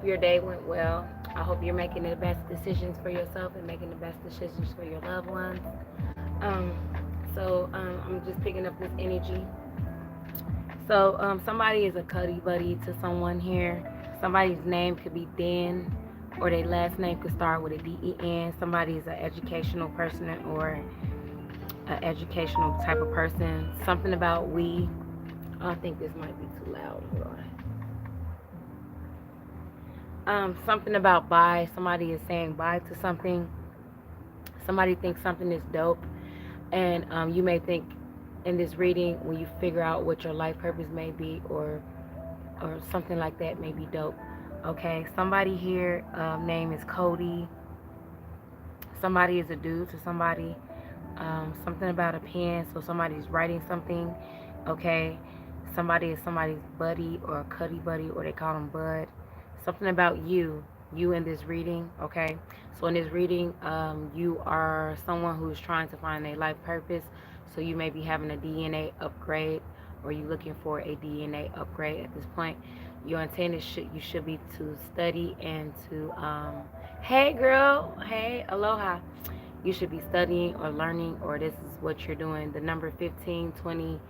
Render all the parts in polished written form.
Your day went well. I hope you're making the best decisions for yourself and making the best decisions for your loved ones. Um, I'm just picking up this energy. Somebody is a cuddy buddy to someone here. Somebody's name could be Dan, or their last name could start with a DEN. Somebody is an educational person or an educational type of person. Something about we. I think this might be too loud. Hold on. Something about bye. Somebody is saying bye to something. Somebody thinks something is dope, and you may think in this reading when you figure out what your life purpose may be, or something like that may be dope. Okay, somebody here name is Cody. Somebody is a dude to somebody. Something about a pen, so somebody's writing something. Okay, somebody is somebody's buddy or a cuddy buddy, or they call them bud. Something about you in this reading. Okay, so in this reading, you are someone who's trying to find a life purpose. So you may be having a DNA upgrade, or you looking for a DNA upgrade at this point. Your intent is you should be to study and to hey girl, hey aloha, you should be studying or learning, or this is what you're doing. The number 15, 20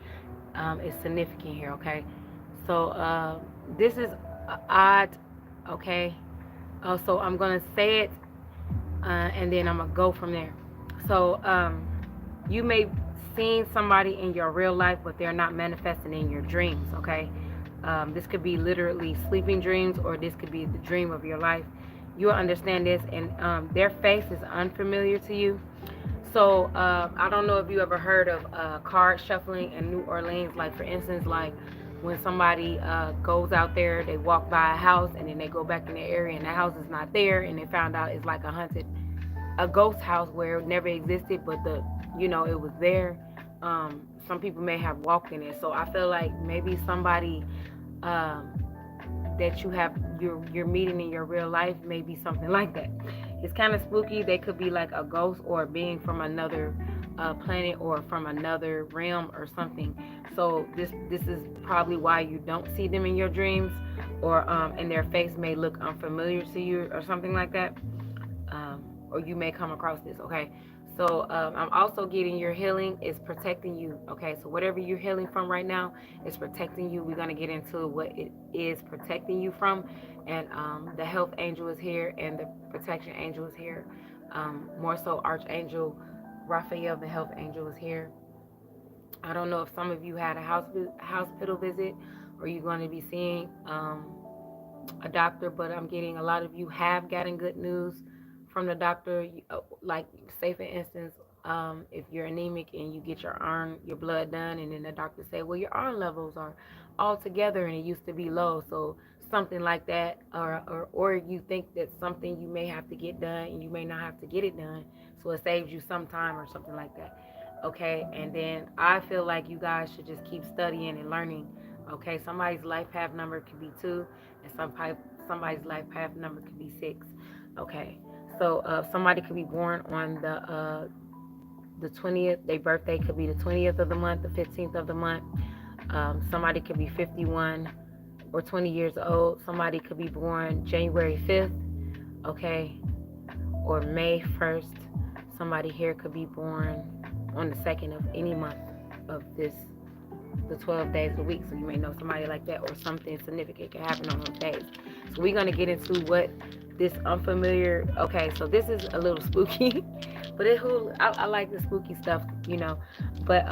is significant here, okay? This is odd, okay? So I'm going to say it, and then I'm going to go from there. So you may seen somebody in your real life, but they're not manifesting in your dreams, okay? This could be literally sleeping dreams, or this could be the dream of your life. You'll understand this, and their face is unfamiliar to you. So I don't know if you ever heard of card shuffling in New Orleans. Like for instance, like when somebody goes out there, they walk by a house and then they go back in the area and the house is not there, and they found out it's like a ghost house where it never existed, but it was there. Some people may have walked in it. So I feel like maybe somebody um, that you're meeting in your real life may be something like that. It's kind of spooky. They could be like a ghost or a being from another planet or from another realm or something. So this is probably why you don't see them in your dreams, or and their face may look unfamiliar to you or something like that. Or you may come across this. Okay, so I'm also getting your healing is protecting you. Okay, so whatever you're healing from right now is protecting you. We're going to get into what it is protecting you from, and the health angel is here and the protection angel is here. More so Archangel Raphael, the health angel, is here. I don't know if some of you had a hospital visit, or you're going to be seeing a doctor, but I'm getting a lot of you have gotten good news from the doctor. Like, say for instance, if you're anemic and you get your blood done, and then the doctor say, well, your iron levels are all together and it used to be low, so something like that, or you think that something you may have to get done and you may not have to get it done, so it saves you some time or something like that. Okay, and then I feel like you guys should just keep studying and learning. Okay, somebody's life path number could be 2, and somebody's life path number could be 6. Okay, so somebody could be born on the 20th. Their birthday could be the 20th of the month, the 15th of the month. Somebody could be 51 or 20 years old. Somebody could be born January 5th, okay, or May 1st. Somebody here could be born on the 2nd of any month of the 12 days of the week. So you may know somebody like that, or something significant can happen on those days. So we're going to get into what this unfamiliar. Okay, so this is a little spooky, but I like the spooky stuff, But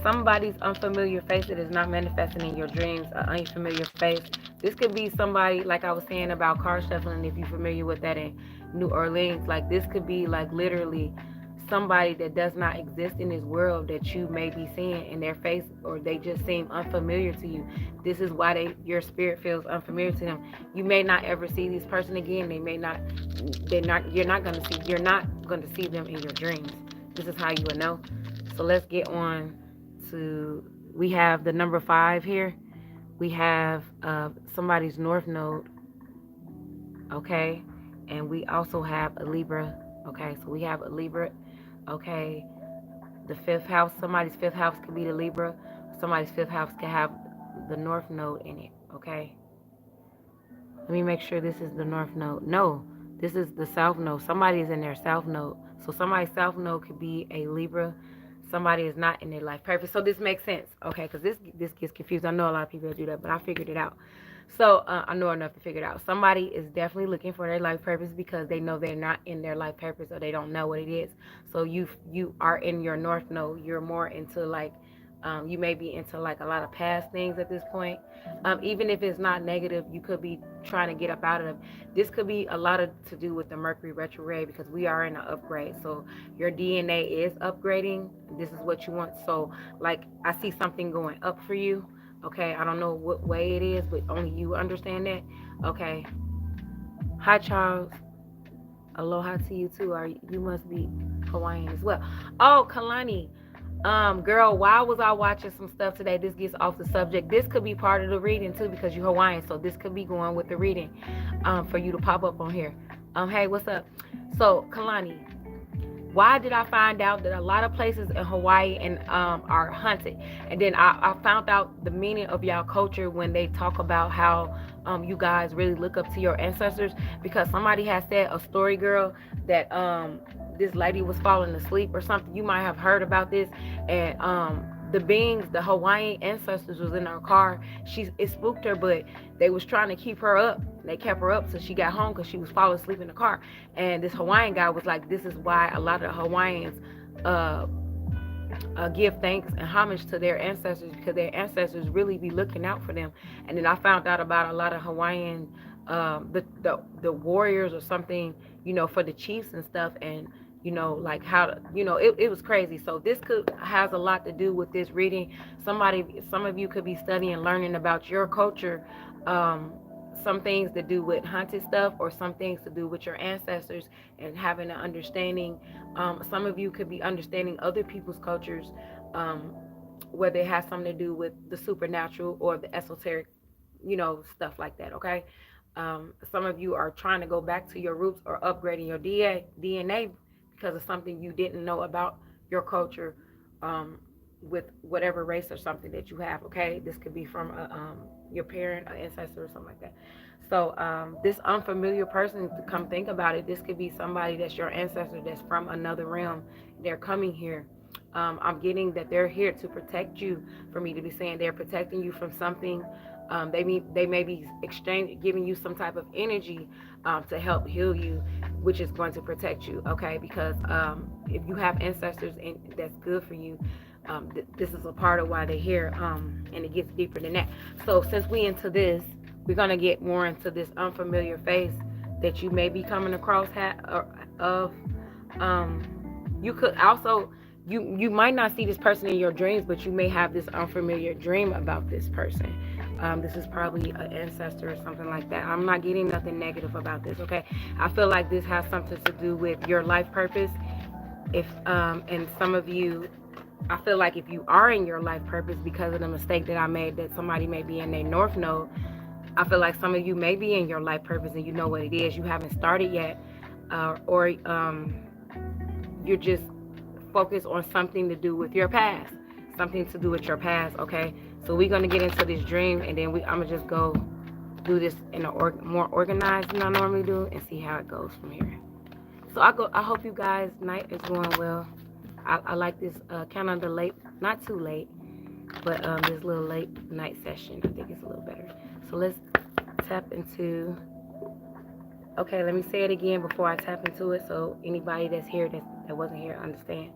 somebody's unfamiliar face that is not manifesting in your dreams, an unfamiliar face. This could be somebody, like I was saying about car shuffling, if you're familiar with that in New Orleans. Like, this could be like literally somebody that does not exist in this world that you may be seeing in their face, or they just seem unfamiliar to you. This is why your spirit feels unfamiliar to them. You may not ever see this person again. You're not going to see them in your dreams. This is how you would know. So let's get on to, we have the number 5 here. We have somebody's north node, okay? And we also have a Libra, okay? So we have a Libra, okay? The 5th house, somebody's 5th house could be the Libra. Somebody's 5th house could have the north node in it, okay? Let me make sure this is the north node. No, this is the south node. Somebody is in their south node. So somebody's south node could be a Libra. Somebody is not in their life purpose. So this makes sense, okay? Because this gets confused. I know a lot of people that do that, but I figured it out. So I know enough to figure it out. Somebody is definitely looking for their life purpose because they know they're not in their life purpose or they don't know what it is. So you are in your north node. You're more into like you may be into like a lot of past things at this point. Even if it's not negative, you could be trying to get up out of them. This could be a lot of to do with the Mercury retrograde because we are in an upgrade. So your DNA is upgrading. This is what you want. So like I see something going up for you. Okay, I don't know what way it is, but only you understand that. Okay. Hi, Charles. Aloha to you too. You must be Hawaiian as well. Oh, Kalani. Girl, why was I watching some stuff today? This gets off the subject. This could be part of the reading too because you're Hawaiian, so this could be going with the reading. For you to pop up on here. Hey, what's up? So, Kalani, why did I find out that a lot of places in Hawaii and are haunted? And then I found out the meaning of y'all culture when they talk about how you guys really look up to your ancestors, because somebody has said, a story girl, that this lady was falling asleep or something. You might have heard about this. And the beings, the Hawaiian ancestors, was in her car. It spooked her, but they was trying to keep her up. They kept her up till she got home because she was falling asleep in the car. And this Hawaiian guy was like, this is why a lot of Hawaiians give thanks and homage to their ancestors, because their ancestors really be looking out for them. And then I found out about a lot of Hawaiian the warriors or something, for the chiefs and stuff. And like how, it was crazy. So this has a lot to do with this reading. Some of you could be studying, learning about your culture, some things to do with haunted stuff, or some things to do with your ancestors and having an understanding. Some of you could be understanding other people's cultures, whether it has something to do with the supernatural or the esoteric, stuff like that. Okay. Some of you are trying to go back to your roots or upgrading your DNA because of something you didn't know about your culture, with whatever race or something that you have. Okay, this could be from your parent, or ancestor, or something like that. So this unfamiliar person, to come think about it, this could be somebody that's your ancestor that's from another realm. They're coming here. I'm getting that they're here to protect you. For me to be saying they're protecting you from something. They may be giving you some type of energy to help heal you, which is going to protect you. Okay, because if you have ancestors, and that's good for you. This is a part of why they're here, and it gets deeper than that. So since we into this, we're gonna get more into this unfamiliar face that you may be coming across of. You could also, you might not see this person in your dreams, but you may have this unfamiliar dream about this person. This is probably an ancestor or something like that. I'm not getting nothing negative about this, okay? I feel like this has something to do with your life purpose. And some of you, I feel like if you are in your life purpose because of the mistake that I made, that somebody may be in their north node, I feel like some of you may be in your life purpose and you know what it is. You haven't started yet, or you're just focused on something to do with your past. Something to do with your past, okay? So we're going to get into this dream, and then I'm going to just go do this in a more organized than I normally do, and see how it goes from here. So I hope you guys' night is going well. I like this kind of the late, not too late, but this little late night session. I think it's a little better. So let's tap into. Okay, let me say it again before I tap into it, so anybody that's here that wasn't here understand.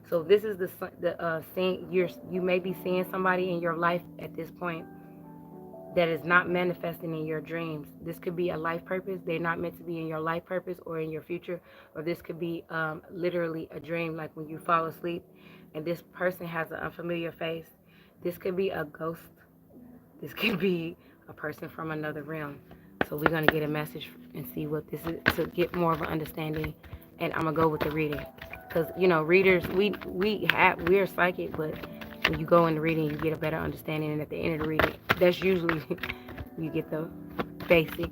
So this is the thing. You may be seeing somebody in your life at this point that is not manifesting in your dreams. This could be a life purpose. They're not meant to be in your life purpose or in your future. Or this could be literally a dream, like when you fall asleep and this person has an unfamiliar face. This could be a ghost. This could be a person from another realm. So we're going to get a message and see what this is to get more of an understanding. And I'm going to go with the reading. Because, readers, we're psychic, but when you go in the reading, you get a better understanding. And at the end of the reading, that's usually you get the basic.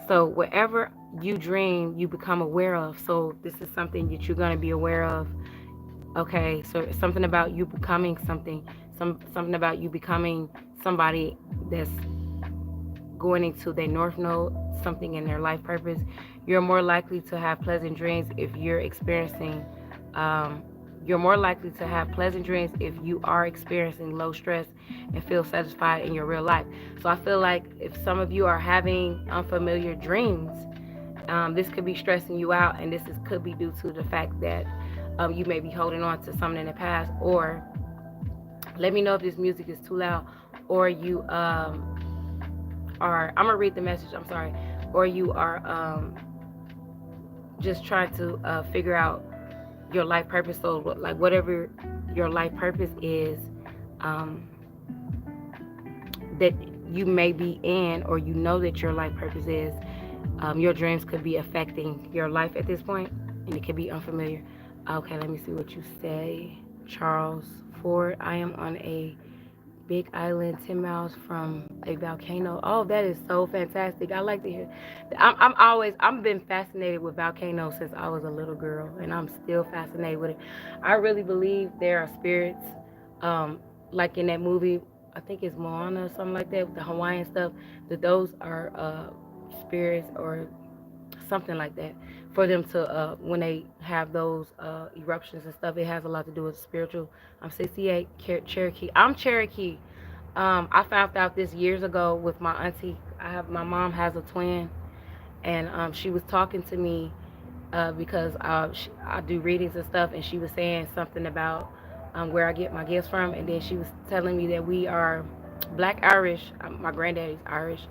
So whatever you dream, you become aware of. So this is something that you're going to be aware of. Okay, so it's something about you becoming something. Something about you becoming somebody that's going into their north node, something in their life purpose. You're more likely to have pleasant dreams if you're experiencing you're more likely to have pleasant dreams if you are experiencing low stress and feel satisfied in your real life. So I feel like if some of you are having unfamiliar dreams, this could be stressing you out, and could be due to the fact that you may be holding on to something in the past. Or let me know if this music is too loud, or you are. I'm gonna read the message. I'm sorry. Or you are just trying to figure out your life purpose. So like whatever your life purpose is, that you may be in, or you know that your life purpose is, your dreams could be affecting your life at this point, and it could be unfamiliar. Okay, let me see what you say. Charles Ford, I am on a big island 10 miles from a volcano. Oh, that is so fantastic. I like to hear. I've been fascinated with volcanoes since I was a little girl, and I'm still fascinated with it. I really believe there are spirits, like in that movie, I think it's Moana or something like that, with the Hawaiian stuff, that those are spirits or something like that, for them to when they have those eruptions and stuff. It has a lot to do with spiritual. I'm 68, Cherokee. I'm Cherokee. I found out this years ago with my auntie. My mom has a twin, and she was talking to me because I do readings and stuff, and she was saying something about where I get my gifts from, and then she was telling me that we are Black Irish. My granddaddy's Irish,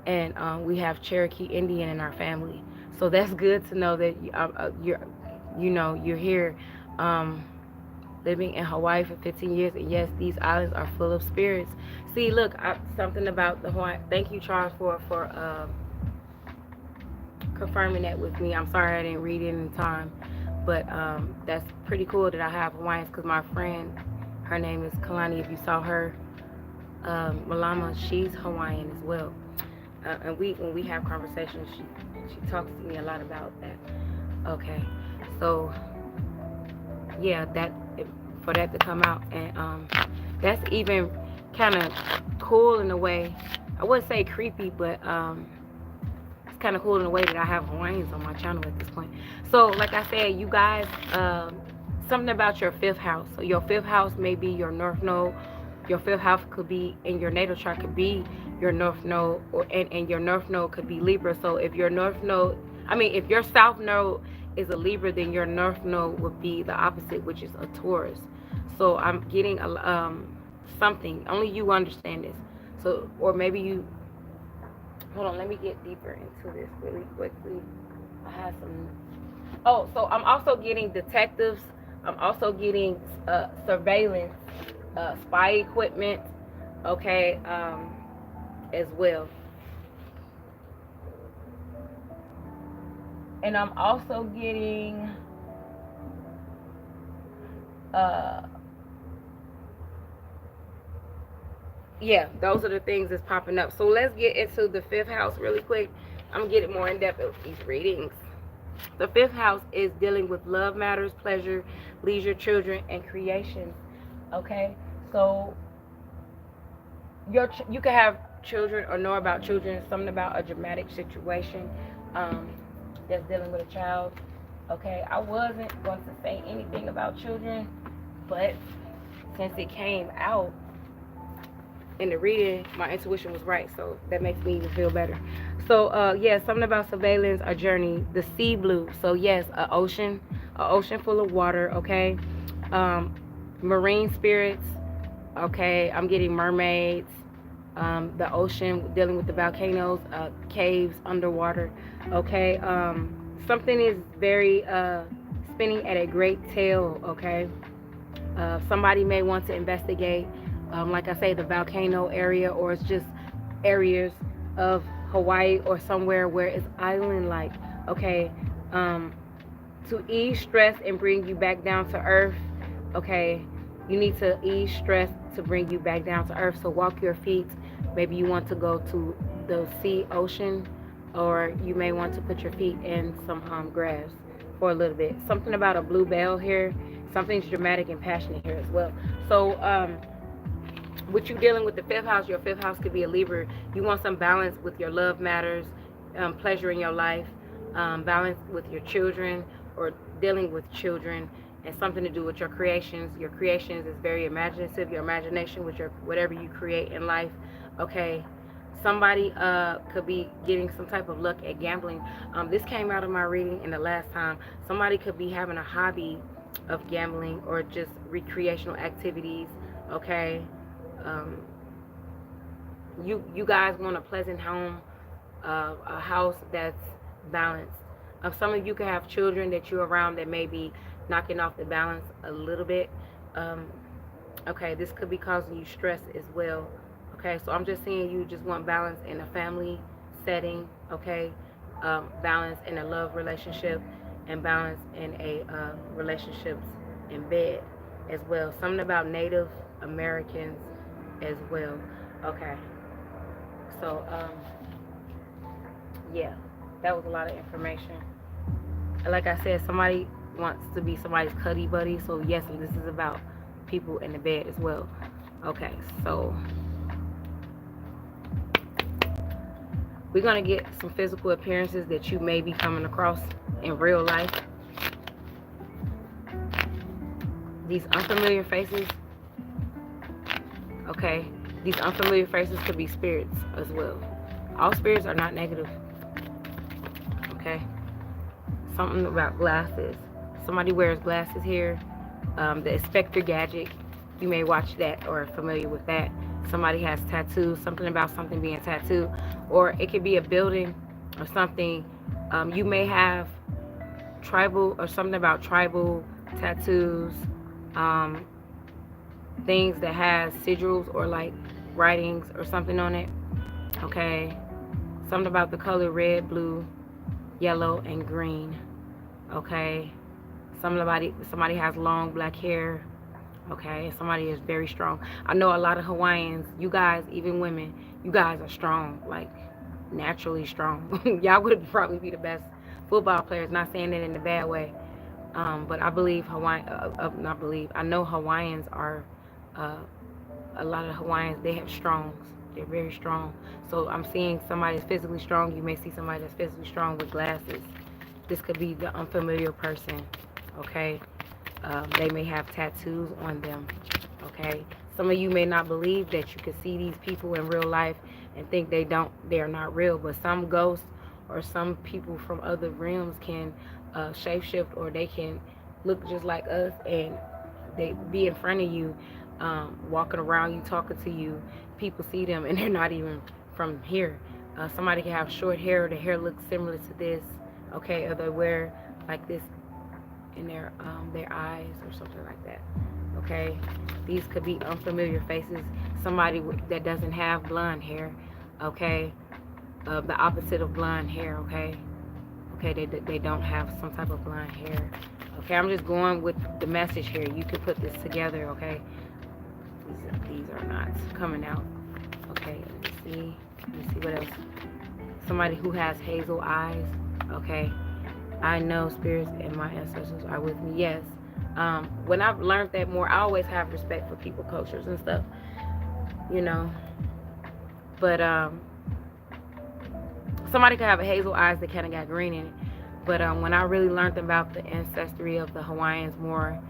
and we have Cherokee Indian in our family. So that's good to know that you're here, living in Hawaii for 15 years, and yes, these islands are full of spirits. See, look, something about the Hawaii. Thank you, Charles, for confirming that with me. I'm sorry I didn't read it in time, but that's pretty cool that I have Hawaiians, because my friend, her name is Kalani. If you saw her, Malama, she's Hawaiian as well. And when we have conversations, she talks to me a lot about that. Okay, so yeah, for that to come out, and that's even kind of cool in a way. I wouldn't say creepy, but it's kind of cool in a way that I have Hawaiians on my channel at this point. So like I said, you guys, something about your fifth house. So your fifth house may be your north node. Your fifth house could be in your natal chart, could be your north node, and your north node could be Libra. So if your if your south node is a Libra, then your north node would be the opposite, which is a Taurus. So I'm getting something. Only you understand this. So, or maybe you. Hold on. Let me get deeper into this really quickly. I have some. Oh, so I'm also getting detectives. I'm also getting surveillance, spy equipment. Okay, as well. And I'm also getting yeah, those are the things that's popping up. So let's get into the fifth house really quick. I'm gonna get it more in depth with these readings. The fifth house is dealing with love matters, pleasure, leisure, children, and creation. Okay, so you can have children or know about children, something about a dramatic situation that's dealing with a child. Okay, I wasn't going to say anything about children, but since it came out in the reading, my intuition was right, so that makes me even feel better. So yeah, something about surveillance, a journey, the sea blue. So yes, an ocean full of water. Okay, marine spirits. Okay, I'm getting mermaids, the ocean, dealing with the volcanoes, caves, underwater. Okay, something is very spinning at a great tail. Okay, somebody may want to investigate, like I say, the volcano area, or it's just areas of Hawaii or somewhere where it's island-like. Okay, to ease stress and bring you back down to earth. Okay, you need to ease stress to bring you back down to earth. So walk your feet. Maybe you want to go to the sea, ocean, or you may want to put your feet in some grass for a little bit. Something about a blue bell here. Something's dramatic and passionate here as well. So What you dealing with the fifth house, your fifth house could be a Libra. You want some balance with your love matters, pleasure in your life, balance with your children or dealing with children, and something to do with your creations. Your creations is very imaginative. Your imagination with your whatever you create in life. Okay. Somebody could be getting some type of luck at gambling. This came out of my reading in the last time. Somebody could be having a hobby of gambling or just recreational activities. Okay. Um, you guys want a pleasant home, a house that's balanced. Some of you could have children that you're around that may be knocking off the balance a little bit. Um, okay, this could be causing you stress as well. Okay, so I'm just seeing you just want balance in a family setting. Okay, balance in a love relationship and balance in a relationships in bed as well. Something about Native Americans as well. Okay, so yeah, that was a lot of information. Like I said, somebody wants to be somebody's cuddy buddy. So yes, this is about people in the bed as well. Okay, so we're gonna get some physical appearances that you may be coming across in real life. These unfamiliar faces. Okay, these unfamiliar faces could be spirits as well. All spirits are not negative. Okay. Something about glasses. Somebody wears glasses here. The Inspector Gadget. You may watch that or are familiar with that. Somebody has tattoos. Something about something being tattooed. Or it could be a building or something. You may have tribal or something about tribal tattoos. Things that has sigils or like writings or something on it. Okay. Something about the color red, blue, yellow, and green. Okay. Somebody has long black hair. Okay. Somebody is very strong. I know a lot of Hawaiians, you guys, even women, you guys are strong, like naturally strong. Y'all would probably be the best football players. Not saying it in a bad way. But I believe I know Hawaiians are, a lot of Hawaiians, they have strongs. They're very strong. So I'm seeing somebody that's physically strong. You may see somebody that's physically strong with glasses. This could be the unfamiliar person. Okay. They may have tattoos on them. Okay. Some of you may not believe that you can see these people in real life and think they're not real. But some ghosts or some people from other realms can shapeshift, or they can look just like us and they be in front of you, walking around you, talking to you. People see them and they're not even from here. Somebody can have short hair. The hair looks similar to this. Okay, or they wear like this in their eyes or something like that. Okay, these could be unfamiliar faces. Somebody that doesn't have blonde hair. Okay, the opposite of blonde hair. Okay, they don't have some type of blonde hair. Okay, I'm just going with the message here. You can put this together. Okay, these are not coming out. Okay, let me see what else. Somebody who has hazel eyes. Okay, I know spirits and my ancestors are with me. Yes. When I've learned that more, I always have respect for people, cultures, and stuff. You know. But somebody could have a hazel eyes that kind of got green in it. But when I really learned about the ancestry of the Hawaiians more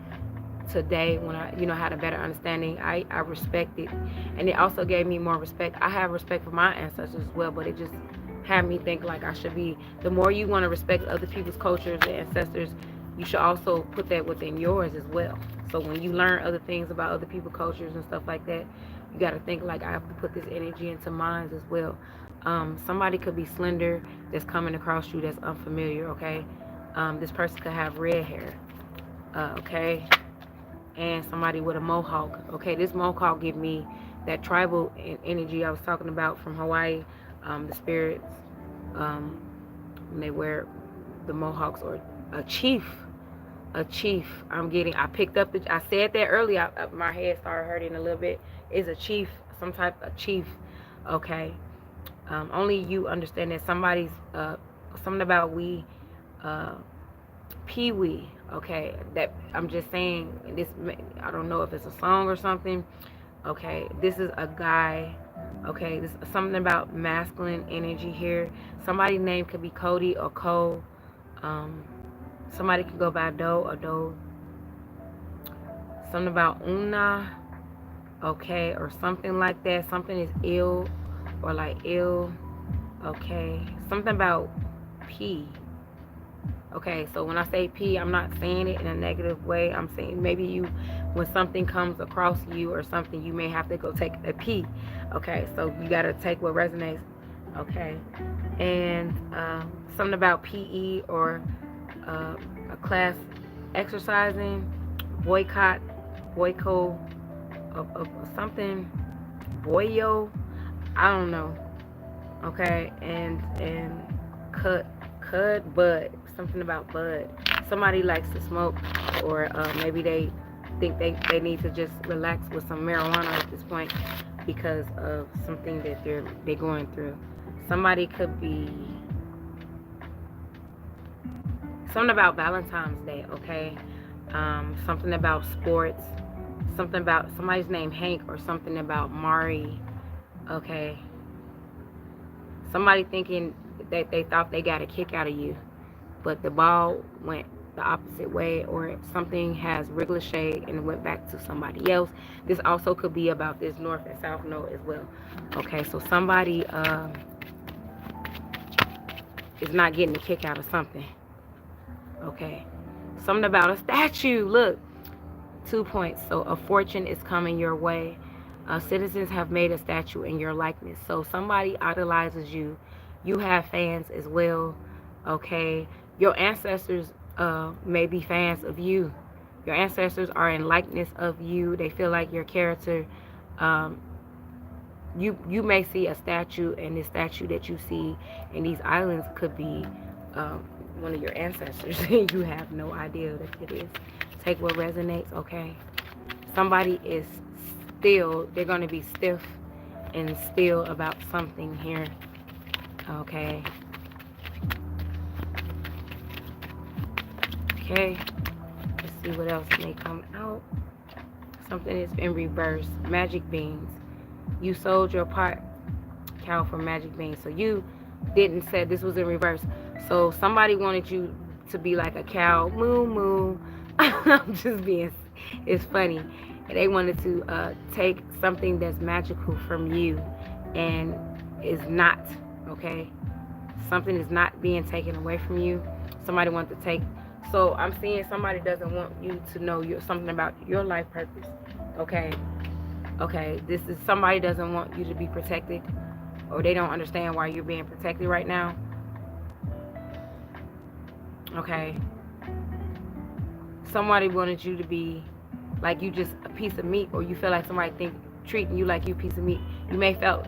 today, when I had a better understanding, I respect it. And it also gave me more respect. I have respect for my ancestors as well, but it just had me think like I should be. The more you want to respect other people's cultures and ancestors, you should also put that within yours as well. So when you learn other things about other people's cultures and stuff like that, you got to think like I have to put this energy into mine as well. Somebody could be slender that's coming across you that's unfamiliar. Okay, this person could have red hair. Okay, and somebody with a mohawk. Okay, this mohawk give me that tribal energy I was talking about from Hawaii. The spirits, when they wear the mohawks, or a chief. I picked up I said that earlier. My head started hurting a little bit. Is a chief, some type of chief. Okay. Only you understand that somebody's something about Pee-wee. Okay, that I'm just saying. This, I don't know if it's a song or something. Okay, this is a guy. Okay, this is something about masculine energy here. Somebody's name could be Cody or Cole. Um, somebody could go by Doe or Doe. Something about Una, okay, or something like that. Something is ill or like ill, okay. Something about P. Okay, so when I say P, I'm not saying it in a negative way. I'm saying maybe you, when something comes across you or something, you may have to go take a P. Okay, so you got to take what resonates. Okay, and something about PE or a class exercising, boycott, boycott, something, boyo, I don't know. Okay, and bud, something about bud. Somebody likes to smoke, or maybe they think they need to just relax with some marijuana at this point because of something that they're going through. Somebody could be something about Valentine's Day, okay? Something about sports, something about somebody's name Hank, or something about Mari, okay? Somebody thinking that they thought they got a kick out of you, but the ball went the opposite way, or something has ricocheted and went back to somebody else. This also could be about this north and south node as well. Okay, so somebody is not getting a kick out of something. Okay, something about a statue. Look, 2 points. So a fortune is coming your way. Citizens have made a statue in your likeness. So somebody idolizes you. You have fans as well. Okay, your ancestors may be fans of you. Your ancestors are in likeness of you. They feel like your character. You may see a statue, and this statue that you see in these islands could be one of your ancestors. You have no idea that it is. Take what resonates. Okay, somebody is still, they're going to be stiff and still about something here. Okay. Okay. Let's see what else may come out. Something is in reverse. Magic beans. You sold your pot cow for magic beans. So you didn't say this was in reverse. So somebody wanted you to be like a cow. Moo moo. I'm just being, it's funny. They wanted to take something that's magical from you and is not, okay? Something is not being taken away from you. Somebody wants to take, so I'm seeing somebody doesn't want you to know something about your life purpose, okay? Okay, this is somebody doesn't want you to be protected, or they don't understand why you're being protected right now, okay? Somebody wanted you to be like you just a piece of meat, or you feel like somebody treating you like you a piece of meat. You may felt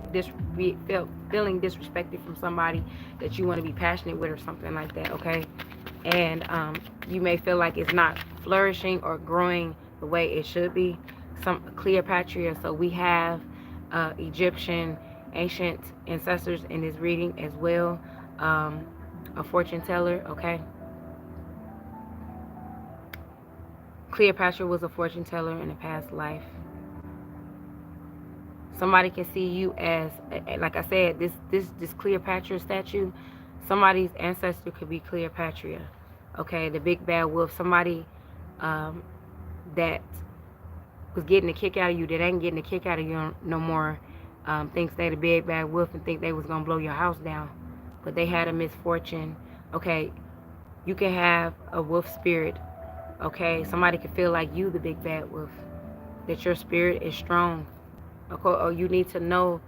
feeling disrespected from somebody that you want to be passionate with or something like that, okay? And you may feel like it's not flourishing or growing the way it should be. Some Cleopatra. So we have Egyptian ancient ancestors in this reading as well. A fortune teller, okay? Cleopatra was a fortune teller in a past life. Somebody can see you as, like I said, this Cleopatra statue. Somebody's ancestor could be Cleopatra. Okay, the big bad wolf. Somebody that was getting a kick out of you that ain't getting a kick out of you no more. Thinks they the big bad wolf and think they was gonna blow your house down, but they had a misfortune. Okay, you can have a wolf spirit. Okay, somebody can feel like you the big bad wolf, that your spirit is strong. Okay, or you need to know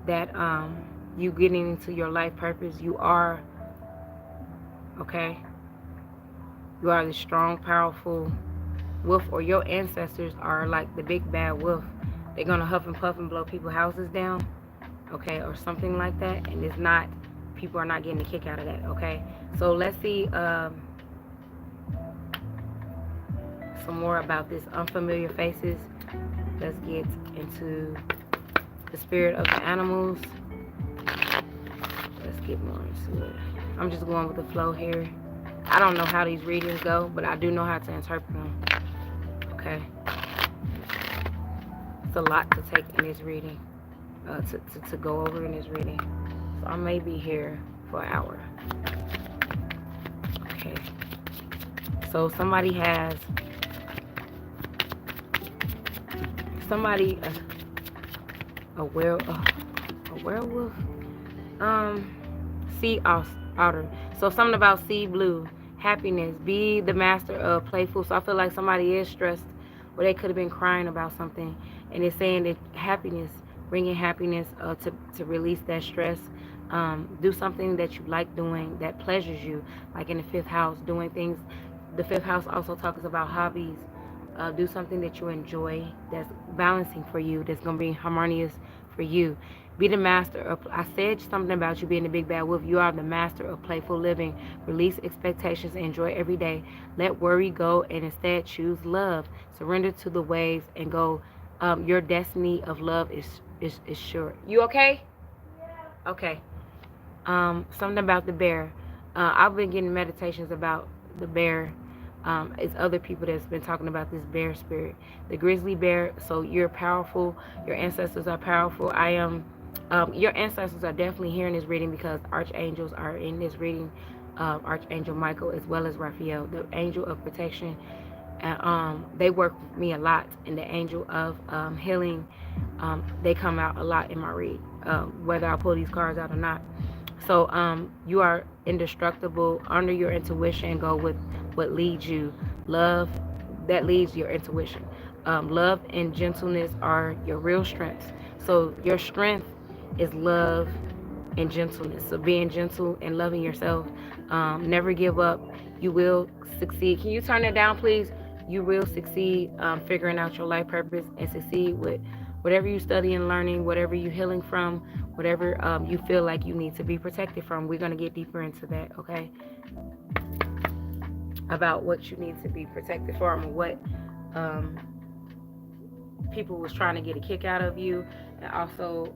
that you getting into your life purpose. You are, okay, you are the strong, powerful wolf, or your ancestors are like the big bad wolf. They're gonna huff and puff and blow people's houses down, okay, or something like that. And it's not, people are not getting a kick out of that. Okay, so let's see some more about this unfamiliar faces. Let's get into the spirit of the animals. Let's get more into it. I'm just going with the flow here. I don't know how these readings go, but I do know how to interpret them. Okay. it's a lot to take in this reading, to go over in this reading. So I may be here for an hour. Okay. So somebody, a werewolf, sea otter. So something about sea blue, happiness, be the master of playful. So I feel like somebody is stressed, or they could have been crying about something, and it's saying that happiness, bringing happiness, to release that stress. Do something that you like doing that pleasures you, like in the fifth house, doing things. The fifth house also talks about hobbies. Do something that you enjoy, that's balancing for you, that's going to be harmonious for you. Be the master of, I said something about you being the big bad wolf. You are the master of playful living. Release expectations and enjoy every day. Let worry go and instead choose love. Surrender to the waves and go. Your destiny of love is sure. You okay? Okay. Something about the bear. I've been getting meditations about the bear. It's other people that's been talking about this bear spirit, the grizzly bear. So you're powerful. Your ancestors are powerful. I am. Your ancestors are definitely here in this reading because archangels are in this reading. Archangel Michael as well as Raphael, the angel of protection. And they work with me a lot. And the angel of healing, they come out a lot in my read, whether I pull these cards out or not. So you are indestructible. Honor your intuition and go with what leads you. Love, that leads your intuition. Love and gentleness are your real strengths. So your strength is love and gentleness. So being gentle and loving yourself. Never give up. You will succeed. Can you turn that down, please? You will succeed, figuring out your life purpose and succeed with whatever you study and learning, whatever you healing from, whatever you feel like you need to be protected from. We're going to get deeper into that, okay? About what you need to be protected from, what people was trying to get a kick out of you. And also,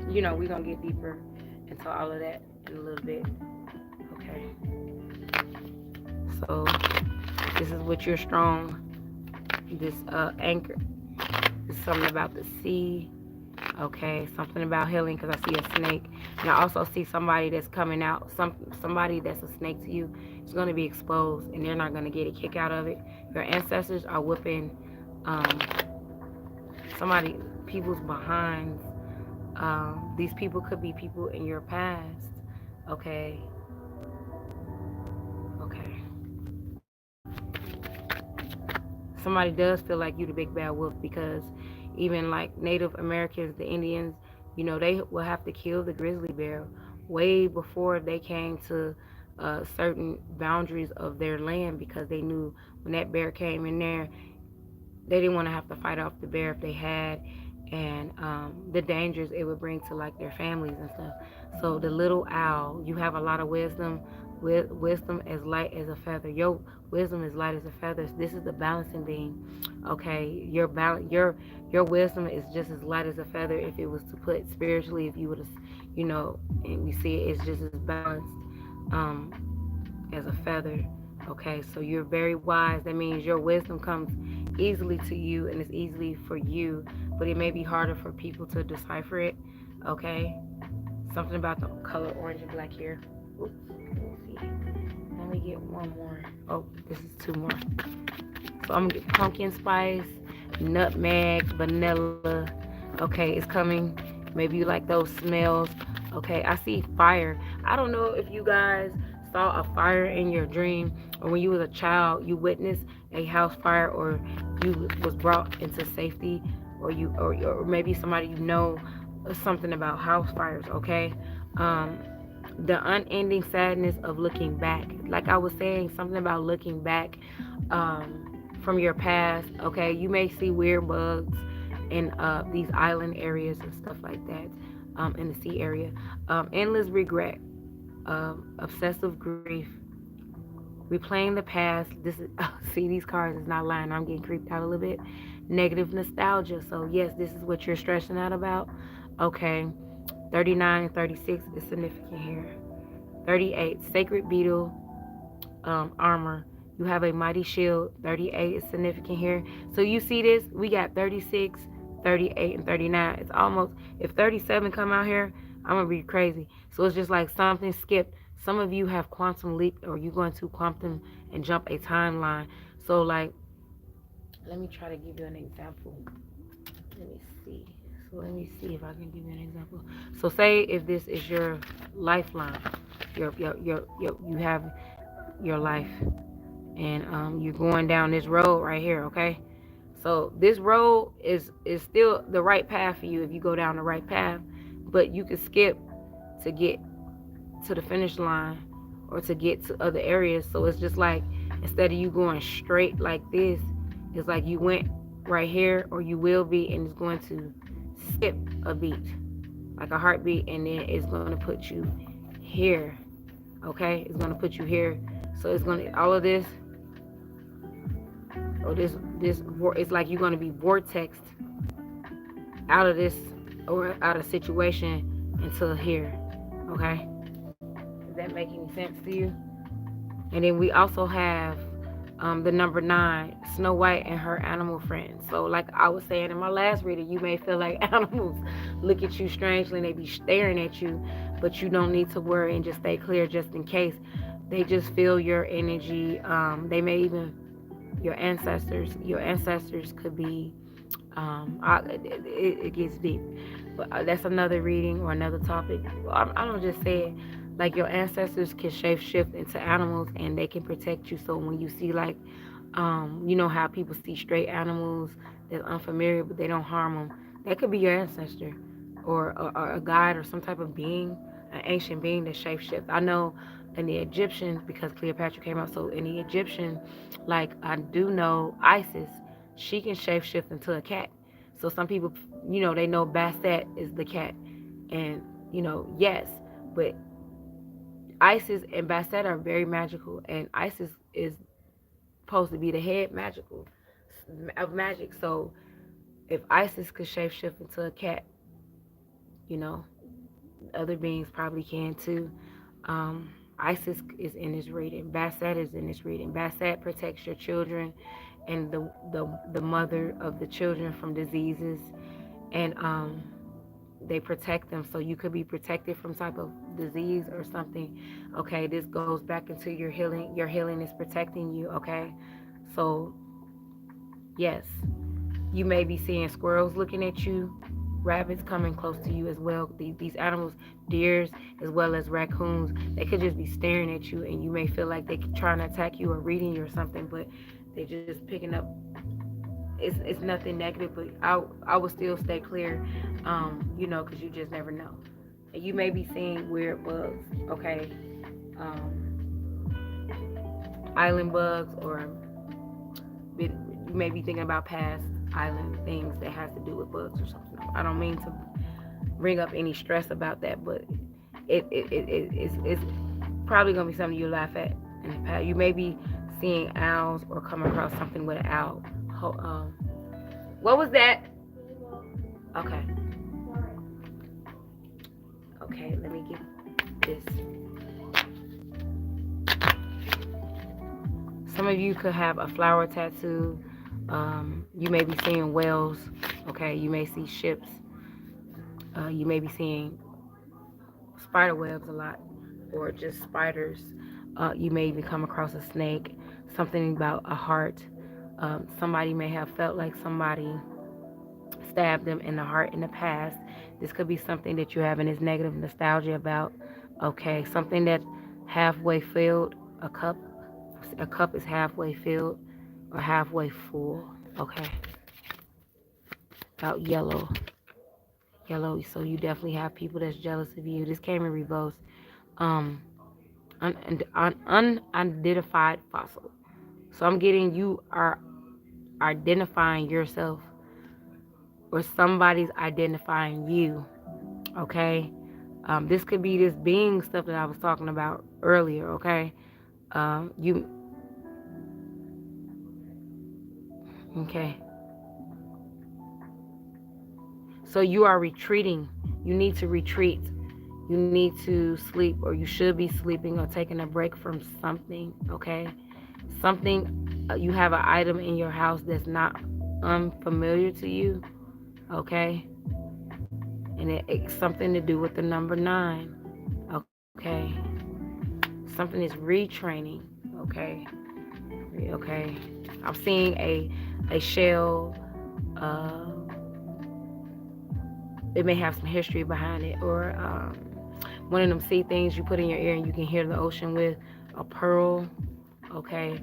we're going to get deeper into all of that in a little bit. Okay. So this is what you're strong. This anchor. It's something about the sea. Okay, something about healing because I see a snake, and I also see somebody that's coming out. Somebody that's a snake to you is going to be exposed, and they're not going to get a kick out of it. Your ancestors are whipping people's behinds. These people could be people in your past. Okay. Okay. Somebody does feel like you the big bad wolf because even like Native Americans, the Indians, they will have to kill the grizzly bear way before they came to certain boundaries of their land because they knew when that bear came in there, they didn't want to have to fight off the bear if they had, and the dangers it would bring to like their families and stuff. So the little owl, you have a lot of wisdom. Wisdom as light as a feather. Your wisdom is light as a feather. This is the balancing beam. Okay, your wisdom is just as light as a feather. If it was to put spiritually, if you would have, and you see it's just as balanced as a feather. Okay, so you're very wise. That means your wisdom comes easily to you and it's easily for you, but it may be harder for people to decipher it. Okay, something about the color orange and black here. Oops, let me see. Let me get one more. Oh, this is two more. So I'm gonna get pumpkin spice, nutmeg, vanilla. Okay, it's coming. Maybe you like those smells. Okay, I see fire. I don't know if you guys saw a fire in your dream, or when you was a child, you witnessed a house fire, or you was brought into safety, or maybe somebody something about house fires. Okay, the unending sadness of looking back. Like I was saying, something about looking back from your past. Okay, you may see weird bugs in these island areas and stuff like that, in the sea area. Endless regret, obsessive grief, replaying the past. This is see, these cards is not lying. I'm getting creeped out a little bit. Negative nostalgia. So yes, this is what you're stressing out about. Okay. 39 and 36 is significant here. 38, sacred beetle armor. You have a mighty shield. 38 is significant here. So you see this? We got 36, 38, and 39. It's almost, if 37 come out here, I'm going to be crazy. So it's just like something skipped. Some of you have quantum leap, or you're going to quantum and jump a timeline. So like, let me try to give you an example. Let me see. So let me see if I can give you an example. So say if this is your lifeline, you have your life, and you're going down this road right here, okay? So this road is still the right path for you if you go down the right path, but you can skip to get to the finish line or to get to other areas. So it's just like, instead of you going straight like this, it's like you went right here, or you will be, and it's going to skip a beat, like a heartbeat, and then it's going to put you here, okay? It's going to put you here. So it's going to, all of this, or this, it's like you're going to be vortexed out of this, or out of situation, until here, okay? Does that make any sense to you? And then we also have the number 9, Snow White and her animal friends. So like I was saying in my last reading, you may feel like animals look at you strangely and they be staring at you, but you don't need to worry, and just stay clear just in case. They just feel your energy. They may even, your ancestors could be, it gets deep, but that's another reading or another topic. I don't just say it. Like, your ancestors can shape shift into animals, and they can protect you. So when you see, like, you know how people see stray animals that's unfamiliar, but they don't harm them. That could be your ancestor, or a guide, or some type of being, an ancient being that shape shift. I know in the Egyptians, because Cleopatra came out, so in the Egyptian, like, I do know Isis, she can shape shift into a cat. So some people, they know Bastet is the cat, and yes, but Isis and Bastet are very magical, and Isis is supposed to be the head magical of magic. So if Isis could shapeshift into a cat, other beings probably can too. Isis is in this reading. Bastet is in this reading. Bastet protects your children and the mother of the children from diseases, and they protect them, so you could be protected from type of disease or something. Okay, this goes back into your healing. Your healing is protecting you. Okay, so yes, you may be seeing squirrels looking at you, rabbits coming close to you as well. These animals, deers as well as raccoons, they could just be staring at you, and you may feel like they're trying to attack you or reading you or something, but they're just picking up. It's nothing negative, but I would still stay clear, because you just never know. And you may be seeing weird bugs, okay, island bugs, or you may be thinking about past island things that has to do with bugs or something. I don't mean to bring up any stress about that, but it's probably gonna be something you laugh at in the past. You may be seeing owls or come across something with an owl. What was that? Okay. Okay, let me get this. Some of you could have a flower tattoo. You may be seeing whales. Okay, you may see ships. You may be seeing spider webs a lot, or just spiders. You may even come across a snake. Something about a heart. Somebody may have felt like somebody stabbed them in the heart in the past. This could be something that you're having this negative nostalgia about. Okay, something that halfway filled. A cup is halfway filled or halfway full. Okay. About yellow. So you definitely have people that's jealous of you. This came in reverse. Unidentified fossil. So I'm getting, you are identifying yourself, or somebody's identifying you. Okay. This could be this being stuff that I was talking about earlier. Okay. Okay. So you are retreating. You need to retreat. You need to sleep, or you should be sleeping or taking a break from something. Okay. Something, you have an item in your house that's not unfamiliar to you, okay? And it's something to do with the number 9, okay? Something is retraining, okay? Okay. I'm seeing a shell. Uh, it may have some history behind it, or one of them sea things you put in your ear and you can hear the ocean with. A pearl, okay?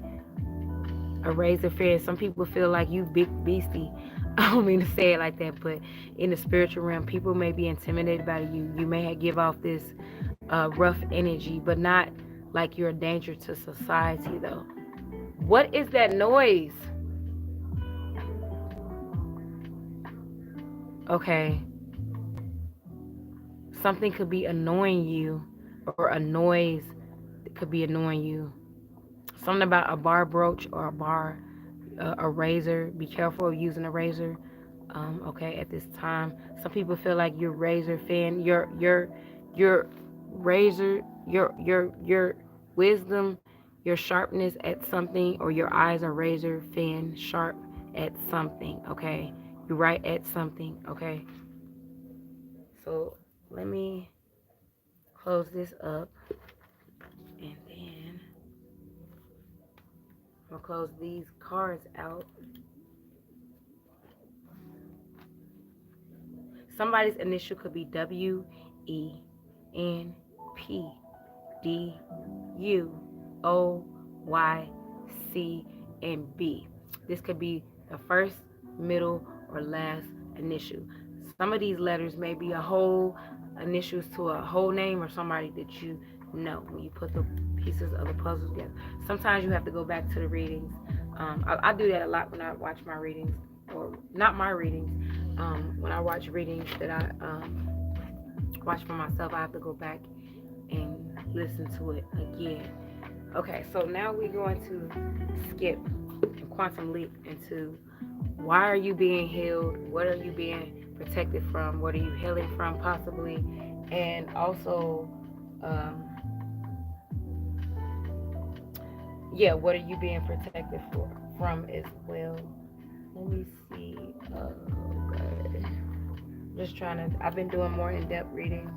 A razor fin. Some people feel like you big beastie. I don't mean to say it like that, but in the spiritual realm, people may be intimidated by you. You may give off this rough energy, but not like you're a danger to society, though. What is that noise? Okay, something could be annoying you, or a noise could be annoying you. Something about a bar brooch or a bar, a razor. Be careful of using a razor. Okay, at this time, some people feel like your razor fin, your razor, your wisdom, your sharpness at something, or your eyes are razor fin sharp at something. Okay, you're right at something. Okay, so let me close this up, and then I'll close these cards out. Somebody's initial could be WENPDUOYC and B. This could be the first, middle, or last initial. Some of these letters may be a whole initials to a whole name or somebody that you know when you put the pieces of the puzzle together. Sometimes you have to go back to the readings. I do that a lot when I watch my readings, or not my readings. When I watch readings that I watch for myself, I have to go back and listen to it again. Okay, so now we're going to skip and quantum leap into why are you being healed? What are you being protected from? What are you healing from, possibly? And also, what are you being protected from as well? Let me see. Okay. Just trying to. I've been doing more in-depth readings.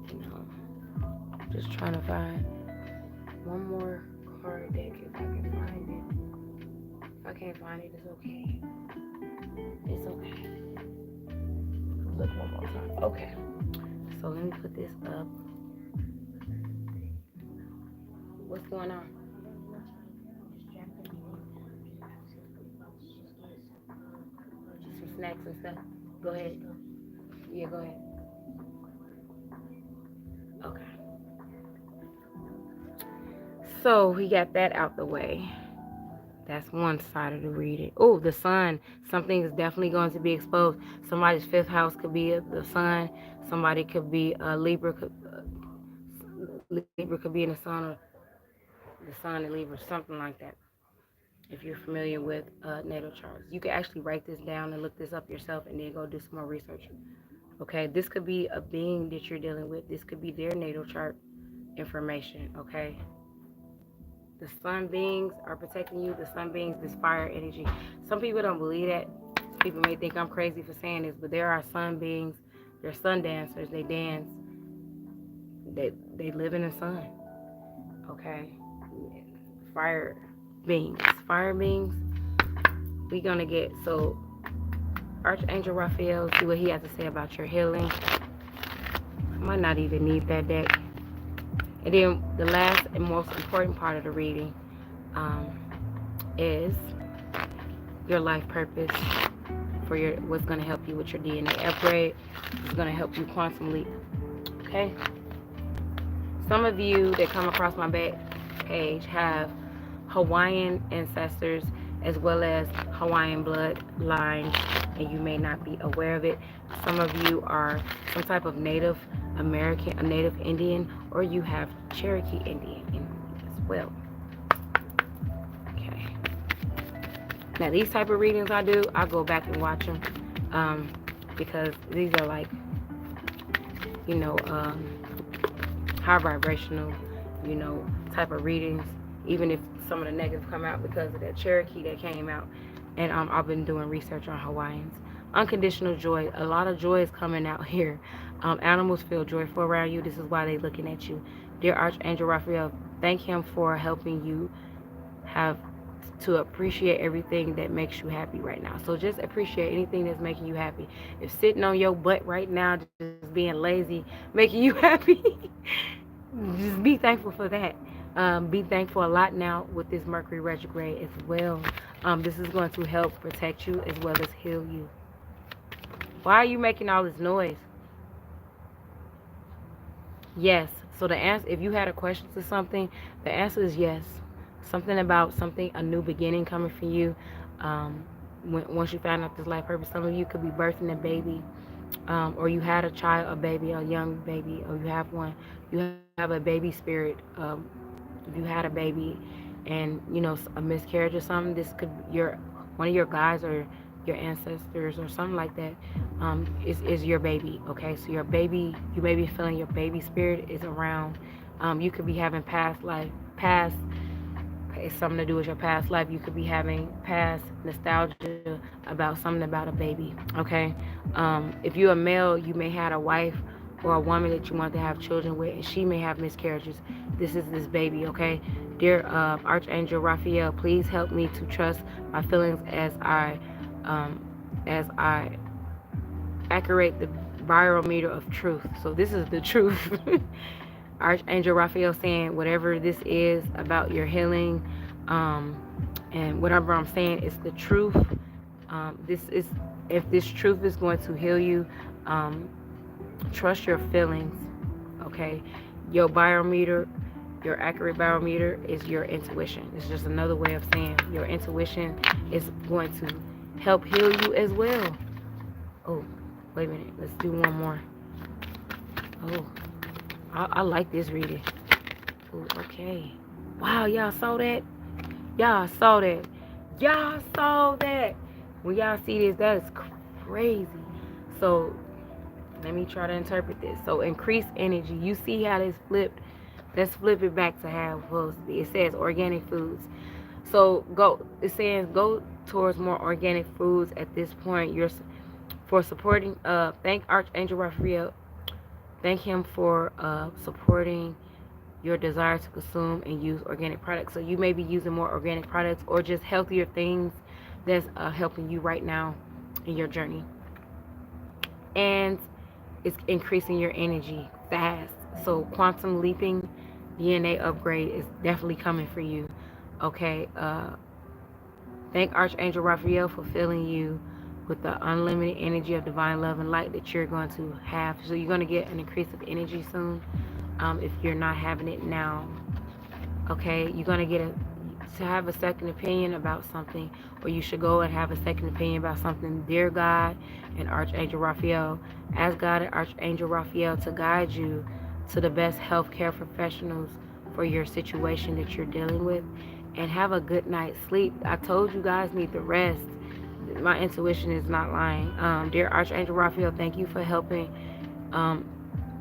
You know, just trying to find one more card deck if I can find it. If I can't find it, it's okay. It's okay. Look one more time. Okay. So let me put this up. What's going on? Some snacks and stuff. Go ahead. Yeah, go ahead. Okay. So we got that out the way. That's one side of the reading. Oh, the sun. Something is definitely going to be exposed. Somebody's fifth house could be the sun. Somebody could be a Libra. Libra could be in the sun, or the sun and Libra, something like that. If you're familiar with natal charts, you can actually write this down and look this up yourself, and then go do some more research. Okay, this could be a being that you're dealing with. This could be their natal chart information. Okay, the sun beings are protecting you. The sun beings, this fire energy. Some people don't believe that. People may think I'm crazy for saying this, but there are sun beings. They're sun dancers. They dance. They live in the sun. Okay, fire beings. Fire beings. We're gonna get Archangel Raphael. See what he has to say about your healing. I might not even need that deck. And then the last and most important part of the reading is your life purpose for what's going to help you with your DNA upgrade. It's going to help you quantum leap. Okay? Some of you that come across my back page have Hawaiian ancestors as well as Hawaiian bloodlines, and you may not be aware of it. Some of you are some type of Native American, a Native Indian, or you have Cherokee Indian in as well. Okay. Now these type of readings I do, I go back and watch them because these are like, high vibrational, type of readings. even if some of the negative come out because of that Cherokee that came out. And I've been doing research on Hawaiians. Unconditional joy. A lot of joy is coming out here. Animals feel joyful around you. This is why they're looking at you. Dear Archangel Raphael, thank him for helping you have to appreciate everything that makes you happy right now. So just appreciate anything that's making you happy. If sitting on your butt right now, just being lazy, making you happy, just be thankful for that. Be thankful a lot now with this Mercury retrograde as well. This is going to help protect you as well as heal you. Why are you making all this noise? Yes. So the answer, if you had a question to something, the answer is yes. Something about something, a new beginning coming for you. Once you find out this life purpose, some of you could be birthing a baby, or you had a child, a baby, a young baby, or you have one. You have a baby spirit. If you had a baby, and a miscarriage or something, this could your one of your guys or your ancestors or something like that. Is your baby. Okay, so your baby, you may be feeling your baby spirit is around. You could be having past. It's something to do with your past life. You could be having past nostalgia about something about a baby. Okay, if you're a male, you may have a wife or a woman that you want to have children with, and she may have miscarriages. This is this baby. Okay, dear Archangel Raphael, please help me to trust my feelings um, as I accurate the barometer of truth. So this is the truth. Archangel Raphael saying whatever this is about your healing, um, and whatever I'm saying is the truth. This is if this truth is going to heal you. Trust your feelings. Okay, your barometer, your accurate barometer is your intuition. It's just another way of saying your intuition is going to help heal you as well. Oh, wait a minute. Let's do one more. Oh, I like this reading. Ooh, okay. Wow, y'all saw that? Y'all saw that. Y'all saw that. When y'all see this, that is crazy. So let me try to interpret this. So increase energy. You see how this flipped? Let's flip it back to how it's supposed to be. It says organic foods. So go. It says go towards more organic foods at this point. You're for supporting. Thank Archangel Raphael. Thank him for supporting your desire to consume and use organic products. So you may be using more organic products or just healthier things that's helping you right now in your journey. And it's increasing your energy fast. So quantum leaping DNA upgrade is definitely coming for you. Okay. Thank Archangel Raphael for filling you with the unlimited energy of divine love and light that you're going to have. So you're going to get an increase of energy soon. If you're not having it now, okay, you're going to to have a second opinion about something, or you should go and have a second opinion about something. Dear God and Archangel Raphael, ask God and Archangel Raphael to guide you to the best healthcare professionals for your situation that you're dealing with, and have a good night's sleep. I told you guys need to rest. My intuition is not lying. Dear Archangel Raphael, thank you for helping.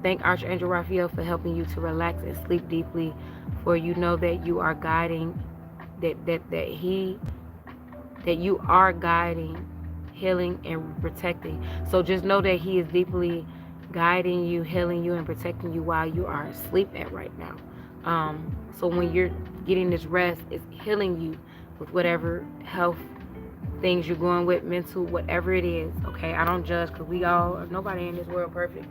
Thank Archangel Raphael for helping you to relax and sleep deeply, for you know that you are guiding, that you are guiding, healing, and protecting. So just know that he is deeply guiding you, healing you, and protecting you while you are asleep at right now. So when you're getting this rest, it's healing you with whatever health things you're going with, mental, whatever it is. Okay, I don't judge because nobody in this world perfect.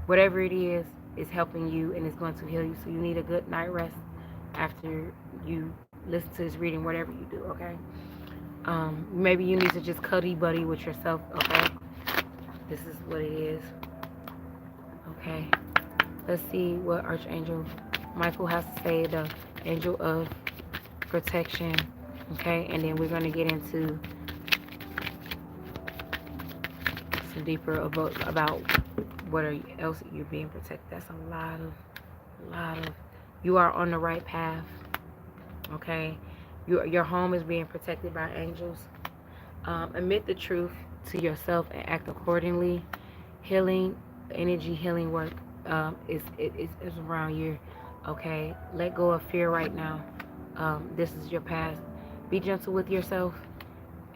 Whatever it is helping you and it's going to heal you. So you need a good night rest after you listen to this reading, whatever you do. Okay. Maybe you need to just cuddy buddy with yourself. Okay. This is what it is. Okay. Let's see what Archangel Michael has to say. The angel of protection. Okay, and then we're going to get into some deeper about what else you're being protected. That's a lot of. You are on the right path. Okay, your home is being protected by angels. Admit the truth to yourself and act accordingly. Healing energy, healing work is around you. Okay, let go of fear right now. This is your past. Be gentle with yourself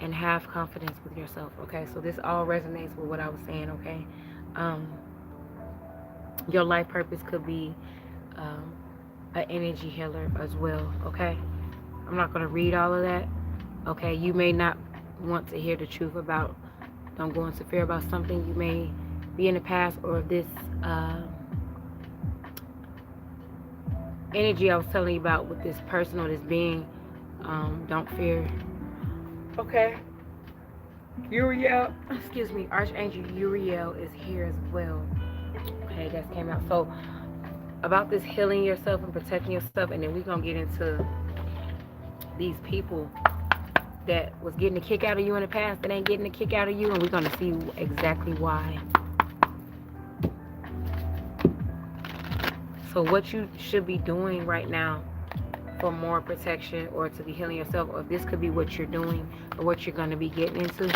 and have confidence with yourself. Okay, so this all resonates with what I was saying. Okay, um, your life purpose could be um, an energy healer as well. Okay, I'm not gonna read all of that. Okay, you may not want to hear the truth about. Don't go into fear about something you may be in the past, or this energy I was telling you about with this person or this being. Don't fear. Okay. Uriel, excuse me, Archangel Uriel is here as well. Okay, that came out. So about this healing yourself and protecting yourself, and then we're gonna get into these people that was getting a kick out of you in the past that ain't getting a kick out of you, and we're gonna see exactly why. So what you should be doing right now for more protection or to be healing yourself, or this could be what you're doing or what you're gonna be getting into.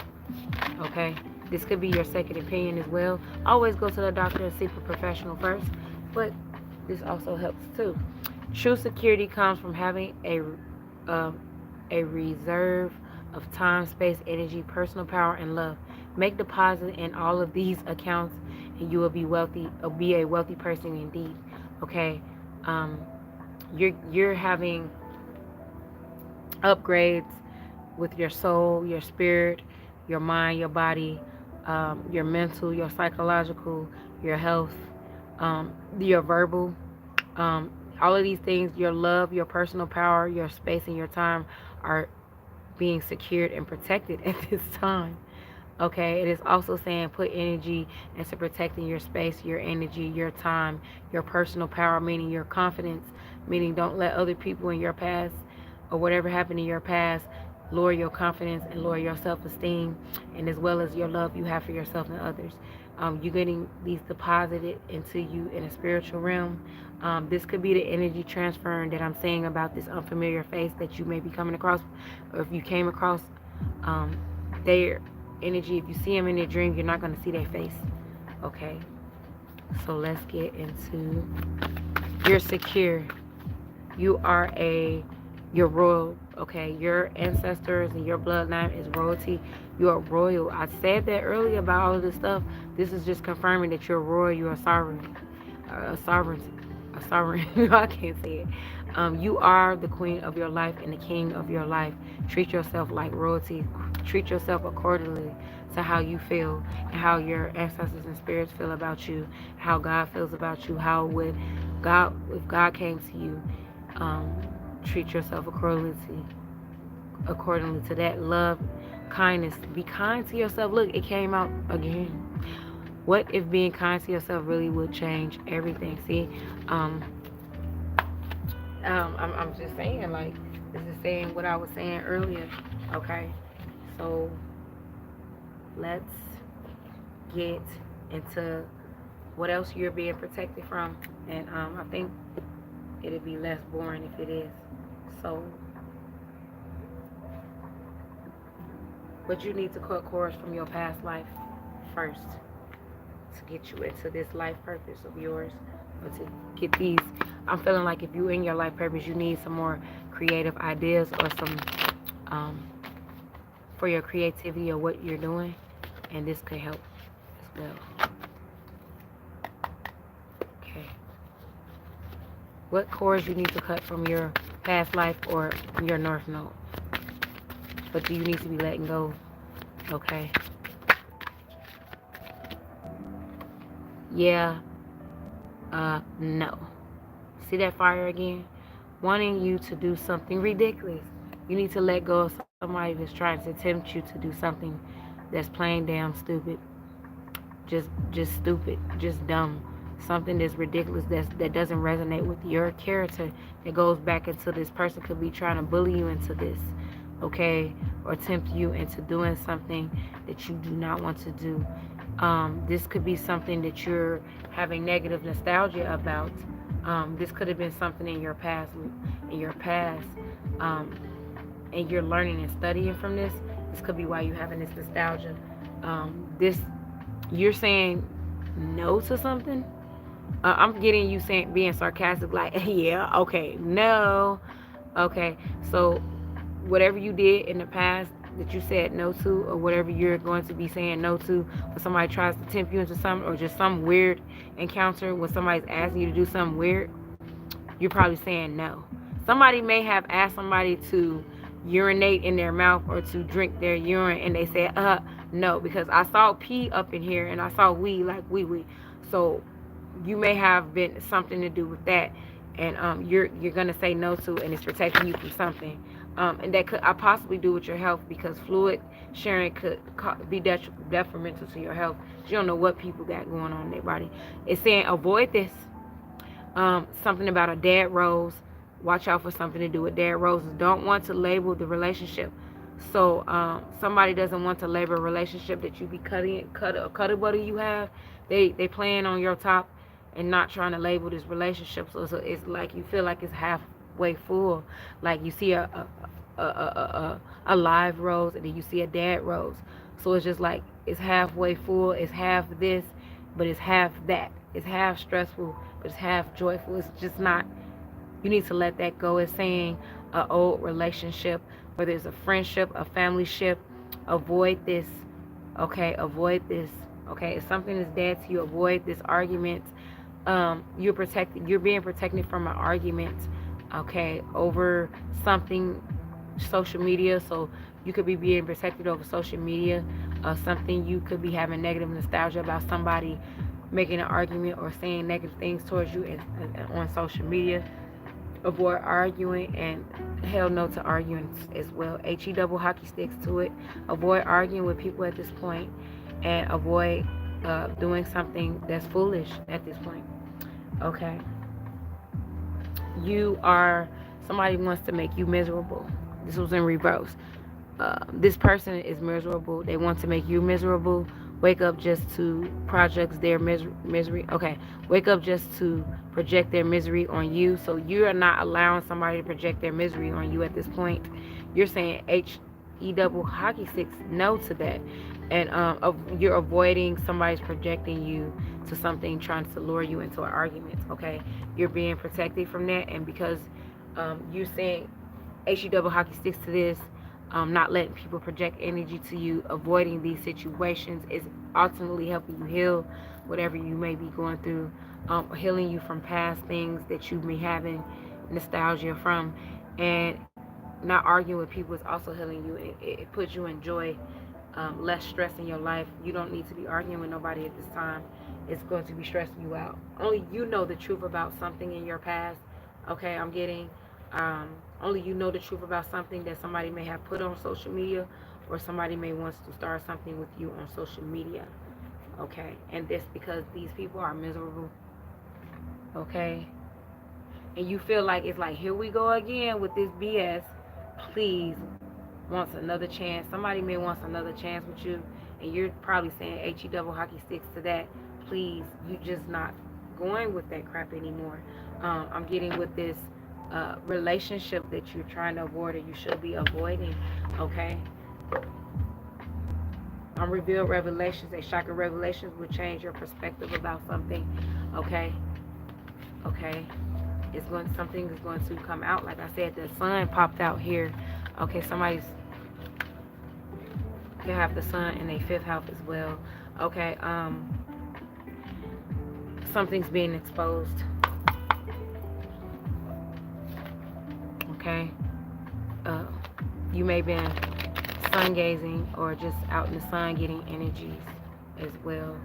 Okay, this could be your second opinion as well. Always go to the doctor and seek a professional first, but this also helps too. True security comes from having um, a reserve of time, space, energy, personal power, and love. Make deposit in all of these accounts, and you will be wealthy. Be a wealthy person indeed. Okay, um, you're having upgrades with your soul, your spirit, your mind, your body, your mental, your psychological, your health, your verbal, um, all of these things, your love, your personal power, your space, and your time are being secured and protected at this time. Okay, it is also saying put energy into protecting your space, your energy, your time, your personal power, meaning your confidence, meaning don't let other people in your past or whatever happened in your past lower your confidence and lower your self-esteem, and as well as your love you have for yourself and others. You're getting these deposited into you in a spiritual realm. This could be the energy transferring that I'm saying about this unfamiliar face that you may be coming across, or if you came across um, their energy. If you see them in your dream, you're not going to see their face. Okay, so let's get into, you're secure. You are you're royal. Okay, your ancestors and your bloodline is royalty. You are royal. I said that earlier about all of this stuff. This is just confirming that you're royal. You're a sovereign, a sovereign. I can't say it. You are the queen of your life and the king of your life. Treat yourself like royalty. Treat yourself accordingly to how you feel and how your ancestors and spirits feel about you, how God feels about you, how would God, if God came to you, um, treat yourself accordingly to that. Love, kindness, be kind to yourself. Look, it came out again. What if being kind to yourself really would change everything? See, I'm just saying, like, this is saying what I was saying earlier. Okay, so let's get into what else you're being protected from, and I think it'll be less boring if it is. So, but you need to cut cords from your past life first to get you into this life purpose of yours, or to get these. I'm feeling like if you're in your life purpose, you need some more creative ideas or some for your creativity or what you're doing, and this could help as well. Okay. What cords you need to cut from your past life or your north node? But do you need to be letting go? Okay. Yeah. No. See that fire again? Wanting you to do something ridiculous. You need to let go of somebody that's trying to tempt you to do something that's plain damn stupid. Just stupid. Just dumb. Something that's ridiculous, that doesn't resonate with your character, that goes back into this person could be trying to bully you into this, okay, or tempt you into doing something that you do not want to do. This could be something that you're having negative nostalgia about. This could have been something in your past, um, and you're learning and studying from this. This could be why you're having this nostalgia. This You're saying no to something, I'm getting you saying being sarcastic, like, yeah, okay, no, okay. So whatever you did in the past that you said no to, or whatever you're going to be saying no to when somebody tries to tempt you into something, or just some weird encounter when somebody's asking you to do something weird, you're probably saying no. Somebody may have asked somebody to urinate in their mouth or to drink their urine, and they said, no, because I saw pee up in here and I saw wee, like wee wee. So you may have been something to do with that, and you're gonna say no to, and it's protecting you from something, and that could I possibly do with your health, because fluid sharing could be detrimental to your health. You don't know what people got going on in their body. It's saying avoid this. Something about a dead rose. Watch out for something to do with dead roses. Don't want to label the relationship. So somebody doesn't want to label a relationship that you be cut a cutter butter you have. They playing on your top and not trying to label this relationship. So it's like you feel like it's halfway full. Like you see a live rose, and then you see a dead rose. So it's just like it's halfway full. It's half this, but it's half that. It's half stressful, but it's half joyful. It's just not. You need to let that go. It's saying an old relationship, whether it's a friendship, a family ship. Avoid this. Okay, avoid this. Okay, if something is dead to you, avoid this argument. You're protected. You're being protected from an argument. Okay, over something, social media. So you could be being protected over social media. Something you could be having negative nostalgia about somebody making an argument or saying negative things towards you on social media. Avoid arguing, and hell no to arguing as well. HE double hockey sticks to it. Avoid arguing with people at this point, and avoid doing something that's foolish at this point. Okay, you are somebody wants to make you miserable. This was in reverse. This person is miserable. They want to make you miserable. Wake up just to project their misery. Okay, wake up just to project their misery on you. So you are not allowing somebody to project their misery on you at this point. You're saying HE double hockey sticks no to that, and you're avoiding somebody's projecting you to something, trying to lure you into an argument. Okay, you're being protected from that, and because you're saying HE double hockey sticks to this, not letting people project energy to you, avoiding these situations is ultimately helping you heal whatever you may be going through, healing you from past things that you may having nostalgia from, and not arguing with people is also healing you. It puts you in joy, less stress in your life. You don't need to be arguing with nobody at this time. It's going to be stressing you out. Only you know the truth about something in your past. Okay, I'm getting only you know the truth about something that somebody may have put on social media, or somebody may want to start something with you on social media. Okay, and this because these people are miserable. Okay, and you feel like it's like, here we go again with this BS. Please, wants another chance. Somebody may want another chance with you, and you're probably saying HE double hockey sticks to that. Please, you just not going with that crap anymore. I'm getting with this relationship that you're trying to avoid, or you should be avoiding. Okay. Unrevealed revelations, a shocking revelations will change your perspective about something. Okay. Okay. It's going something is going to come out. Like I said, the sun popped out here. Okay, somebody's can have the sun in a fifth house as well. Okay, something's being exposed. Okay, uh, you may have been sun gazing, or just out in the sun getting energies as well.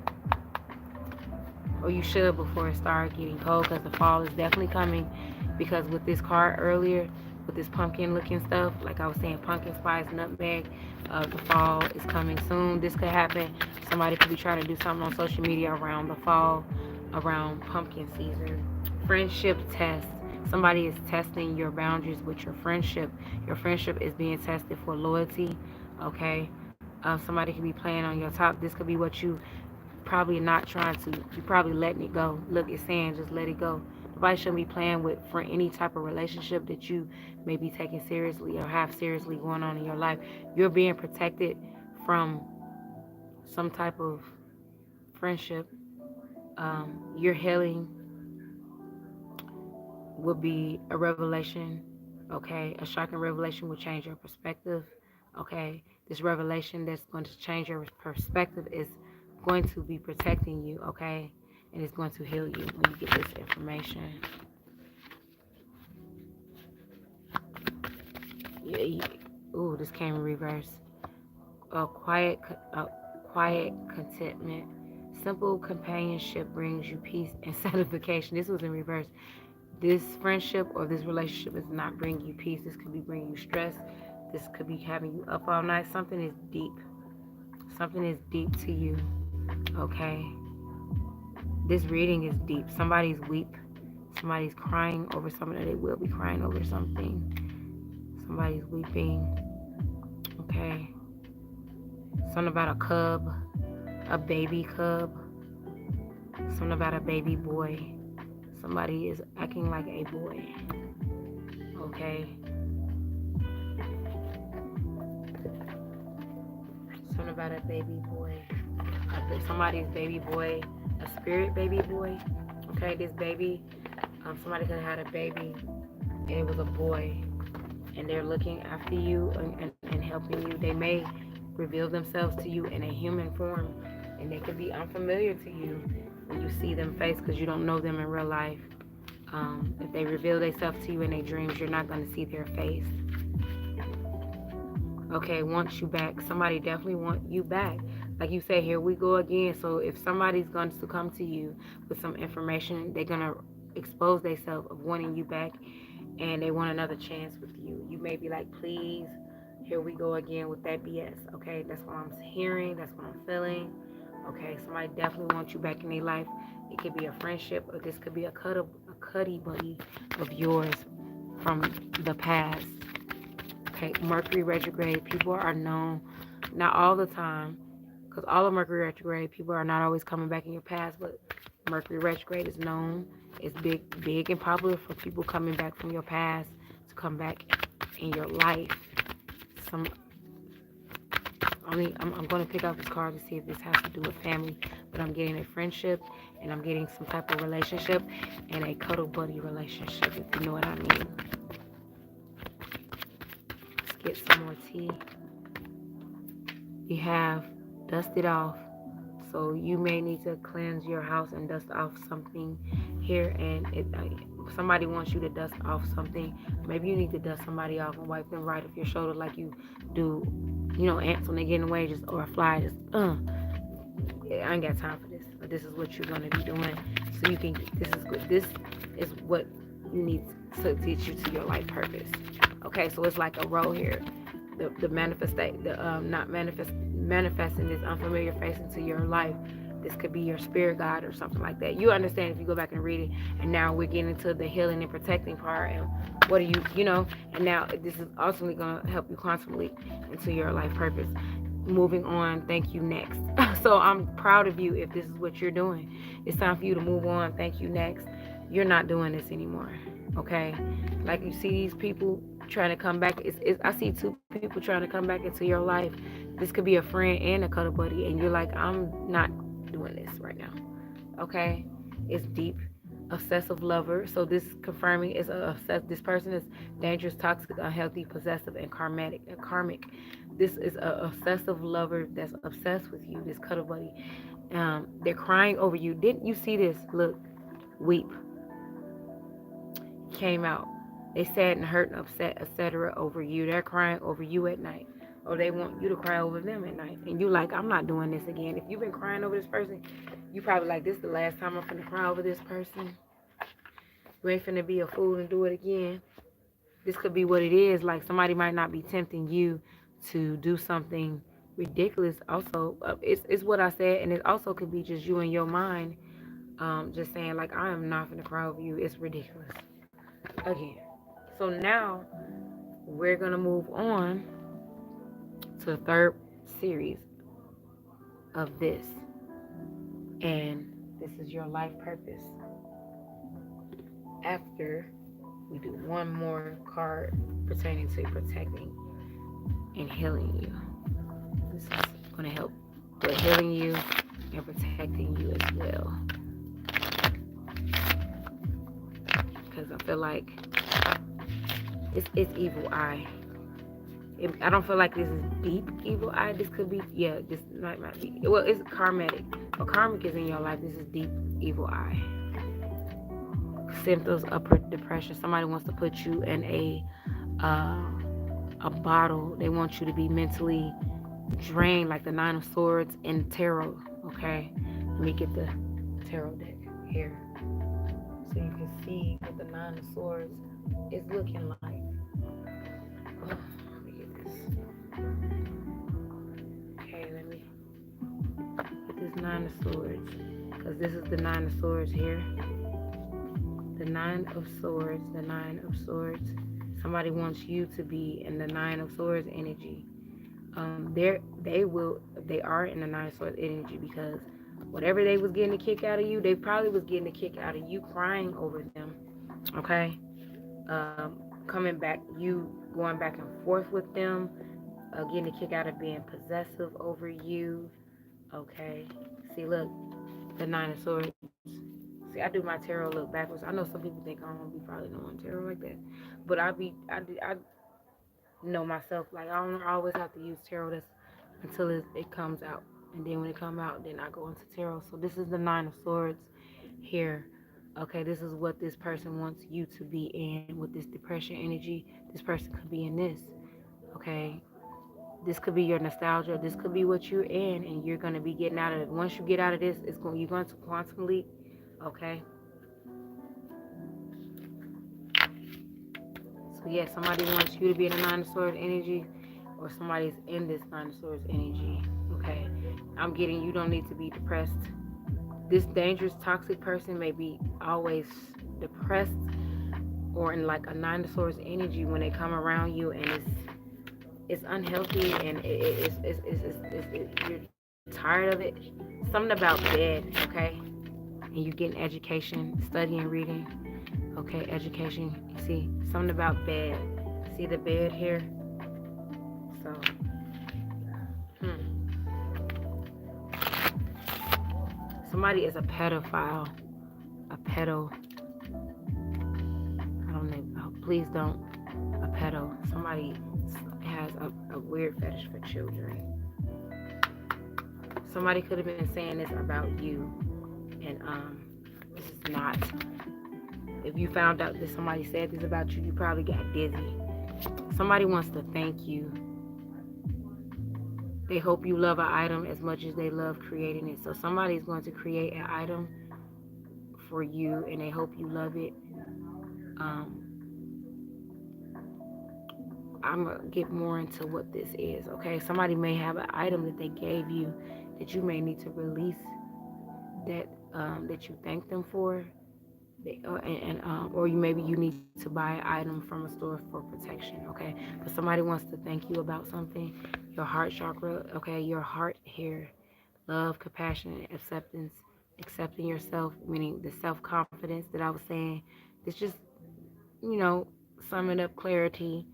Or you should before it starts getting cold, because the fall is definitely coming. Because with this card earlier, with this pumpkin looking stuff, like I was saying, pumpkin spice, nutmeg, the fall is coming soon. This could happen. Somebody could be trying to do something on social media around the fall, around pumpkin season. Friendship test. Somebody is testing your boundaries with your friendship. Your friendship is being tested for loyalty. Okay. Somebody could be playing on your top. This could be what you probably not trying to. You probably letting it go. Look, it's saying just let it go. Nobody shouldn't be playing with for any type of relationship that you may be taking seriously or have seriously going on in your life. You're being protected from some type of friendship. Your healing will be a revelation, okay? A shocking revelation will change your perspective, okay? This revelation that's going to change your perspective is going to be protecting you, okay? And it's going to heal you when you get this information. Yeah, ooh, this came in reverse. A quiet contentment. Simple companionship brings you peace and satisfaction. This was in reverse. This friendship or this relationship is not bringing you peace. This could be bringing you stress. This could be having you up all night. Something is deep. Something is deep to you. Okay. This reading is deep. Somebody's weep. Somebody's crying over something, or they will be crying over something. Somebody's weeping. Okay. Something about a cub, a baby cub. Something about a baby boy. Somebody is acting like a boy. Okay. Something about a baby boy. Somebody's baby boy, a spirit baby boy. Okay, this baby, somebody could have had a baby and it was a boy, and they're looking after you and helping you. They may reveal themselves to you in a human form, and they could be unfamiliar to you when you see them face because you don't know them in real life. If they reveal themselves to you in their dreams, you're not going to see their face. Okay, wants you back. Somebody definitely want you back. Like you say, here we go again. So if somebody's going to come to you with some information, they're going to expose themselves of wanting you back, and they want another chance with you. You may be like, please, here we go again with that BS. Okay, that's what I'm hearing. That's what I'm feeling. Okay, somebody definitely wants you back in their life. It could be a friendship, or this could be a cuddy buddy of yours from the past. Okay, Mercury retrograde, people are known, not all the time, because all of Mercury retrograde, people are not always coming back in your past, but Mercury retrograde is known. It's big and popular for people coming back from your past to come back in your life. I'm going to pick out this card to see if this has to do with family, but I'm getting a friendship, and I'm getting some type of relationship, and a cuddle buddy relationship, if you know what I mean. Let's get some more tea. You have dusted off, so you may need to cleanse your house and dust off something here, and somebody wants you to dust off something. Maybe you need to dust somebody off and wipe them right off your shoulder like you do, ants when they get in the way, just, or a fly, just I ain't got time for this. But this is what you're going to be doing, so you can. This is what you need to teach you to your life purpose. Okay, so it's like a row here. The manifesting this unfamiliar face into your life. This could be your spirit guide or something like that. You understand if you go back and read it. And now we're getting into the healing and protecting part. And what do and now this is ultimately going to help you constantly into your life purpose. Moving on, thank you, next. So I'm proud of you if this is what you're doing. It's time for you to move on, thank you, next. You're not doing this anymore, okay? Like you see these people trying to come back. I see two people trying to come back into your life. This could be a friend and a cuddle buddy, and you're like, I'm not doing this right now, okay? It's deep. Obsessive lover. So this confirming is this person is dangerous, toxic, unhealthy, possessive, and karmic. This is an obsessive lover that's obsessed with you. This cuddle buddy. They're crying over you. Didn't you see this? Look, weep. Came out. They sad and hurt and upset, etc. over you. They're crying over you at night. Or they want you to cry over them at night. And you like, I'm not doing this again. If you've been crying over this person, you probably like, this is the last time I'm finna cry over this person. You ain't finna be a fool and do it again. This could be what it is. Like, somebody might not be tempting you to do something ridiculous. Also, it's what I said. And it also could be just you in your mind just saying, like, I am not finna cry over you. It's ridiculous. Again. So now we're going to move on to the third series of this. And this is your life purpose. After we do one more card pertaining to protecting and healing you. This is going to help with healing you and protecting you as well. because I feel like it's evil eye. I don't feel like this is deep evil eye. This could be, yeah, this might be. Well, it's karmic. Well, karmic is in your life. This is deep evil eye. Symptoms of depression. Somebody wants to put you in a bottle. They want you to be mentally drained, like the Nine of Swords in tarot. Okay, let me get the tarot deck here so you can see what the Nine of Swords is looking like. Oh, let me get this. Okay, let me get this Nine of Swords, because this is the Nine of Swords here. The Nine of Swords, the Nine of Swords. Somebody wants you to be in the Nine of Swords energy. They are in the Nine of Swords energy, because whatever they was getting a kick out of you, they probably was getting a kick out of you crying over them. Okay, coming back, you going back and forth with them, getting a kick out of being possessive over you. Okay, see, look, the Nine of Swords. See, I do my tarot look backwards. I know some people think I don't be probably knowing tarot like that, but I know myself. Like, I don't always have to use tarot. That's until it comes out, and then when it come out, then I go into tarot. So this is the Nine of Swords here. Okay, this is what this person wants you to be in with this depression energy. This person could be in this. Okay, this could be your nostalgia. This could be what you're in, and you're gonna be getting out of it. Once you get out of this, you're going to quantum leap. Okay. So yeah, somebody wants you to be in the Nine of Swords energy, or somebody's in this Nine of Swords energy. Okay, I'm getting, you don't need to be depressed. This dangerous, toxic person may be always depressed or in like a Nine of Swords energy when they come around you, and it's unhealthy, and you're tired of it. Something about bed, okay? And you're getting education, studying, reading. Okay, education. You see, something about bed. See the bed here? So, somebody is a pedophile. A pedo. I don't know. Oh, please don't. A pedo. Somebody has a weird fetish for children. Somebody could have been saying this about you, and this is not. If you found out that somebody said this about you, you probably got dizzy. Somebody wants to thank you. They hope you love an item as much as they love creating it. So somebody's going to create an item for you, and they hope you love it. I'm going to get more into what this is, okay? Somebody may have an item that they gave you that you may need to release, that you thank them for. Or maybe you need to buy an item from a store for protection, okay? But somebody wants to thank you about something. Your heart chakra, okay? Your heart here. Love, compassion, acceptance, accepting yourself, meaning the self-confidence that I was saying. It's just, summing up, clarity,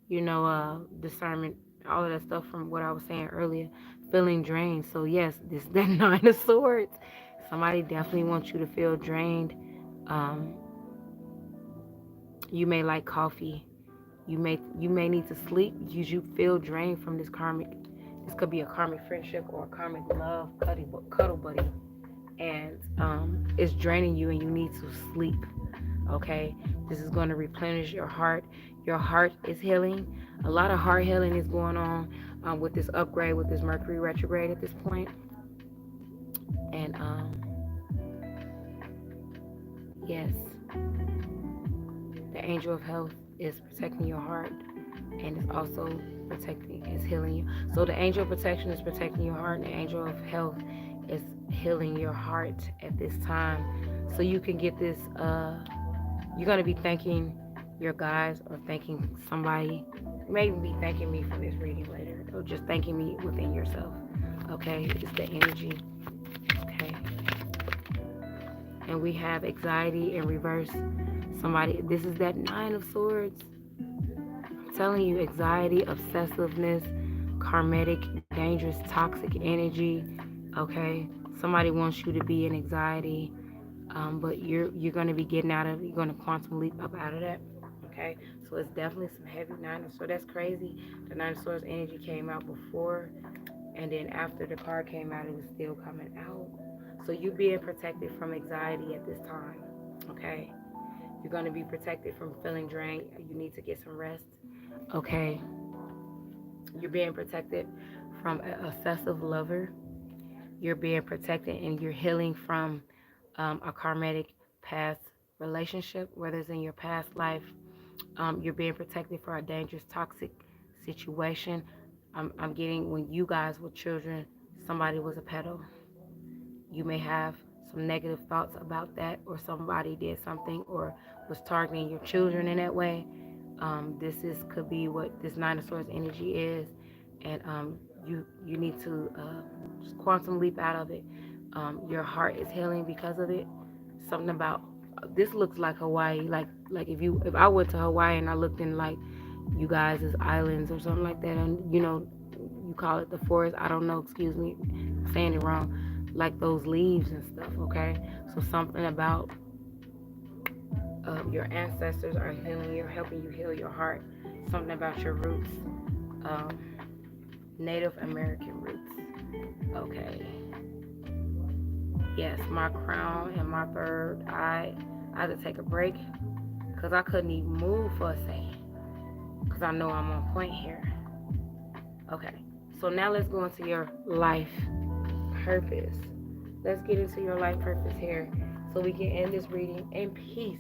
discernment, all of that stuff from what I was saying earlier. Feeling drained. So yes, this is that Nine of Swords. Somebody definitely wants you to feel drained. You may like coffee. You may need to sleep because you feel drained from this karmic. This could be a karmic friendship or a karmic love cuddle buddy, and it's draining you, and you need to sleep. Okay, this is going to replenish your heart. Your heart is healing. A lot of heart healing is going on with this upgrade, with this Mercury retrograde at this point, and yes. The angel of health is protecting your heart, and it's also is healing you. So the angel of protection is protecting your heart, and the angel of health is healing your heart at this time. So you can get this, you're going to be thanking your guides or thanking somebody. Maybe be thanking me for this reading later, or just thanking me within yourself. Okay, it's the energy. Okay. And we have anxiety in reverse. Somebody, this is that Nine of Swords. I'm telling you, anxiety, obsessiveness, karmic, dangerous, toxic energy. Okay, somebody wants you to be in anxiety. But you're going to be getting out of, you're going to quantum leap up out of that. Okay, so it's definitely some heavy nine of swords. That's crazy. The nine of swords energy came out before, and then after the card came out, it was still coming out. So you're being protected from anxiety at this time. Okay, you're going to be protected from feeling drained. You need to get some rest. Okay, you're being protected from an obsessive lover. You're being protected and you're healing from a karmatic past relationship, whether it's in your past life. You're being protected for a dangerous, toxic situation. I'm getting when you guys were children, somebody was a pedo. You may have some negative thoughts about that, or somebody did something or was targeting your children in that way. This is could be what this Nine of Swords energy is, and you need to just quantum leap out of it. Your heart is healing because of it. Something about this looks like Hawaii. Like if I went to Hawaii and I looked in like you guys as islands or something like that, and you call it the forest. I don't know. Excuse me, I'm saying it wrong. Like those leaves and stuff. Okay, so something about your ancestors are healing you, helping you heal your heart. Something about your roots, um, Native American roots. Okay. Yes, my crown and my third eye. I had to take a break because I couldn't even move for a second because I know I'm on point here. Okay. So now let's go into your life purpose. Let's get into your life purpose here so we can end this reading in peace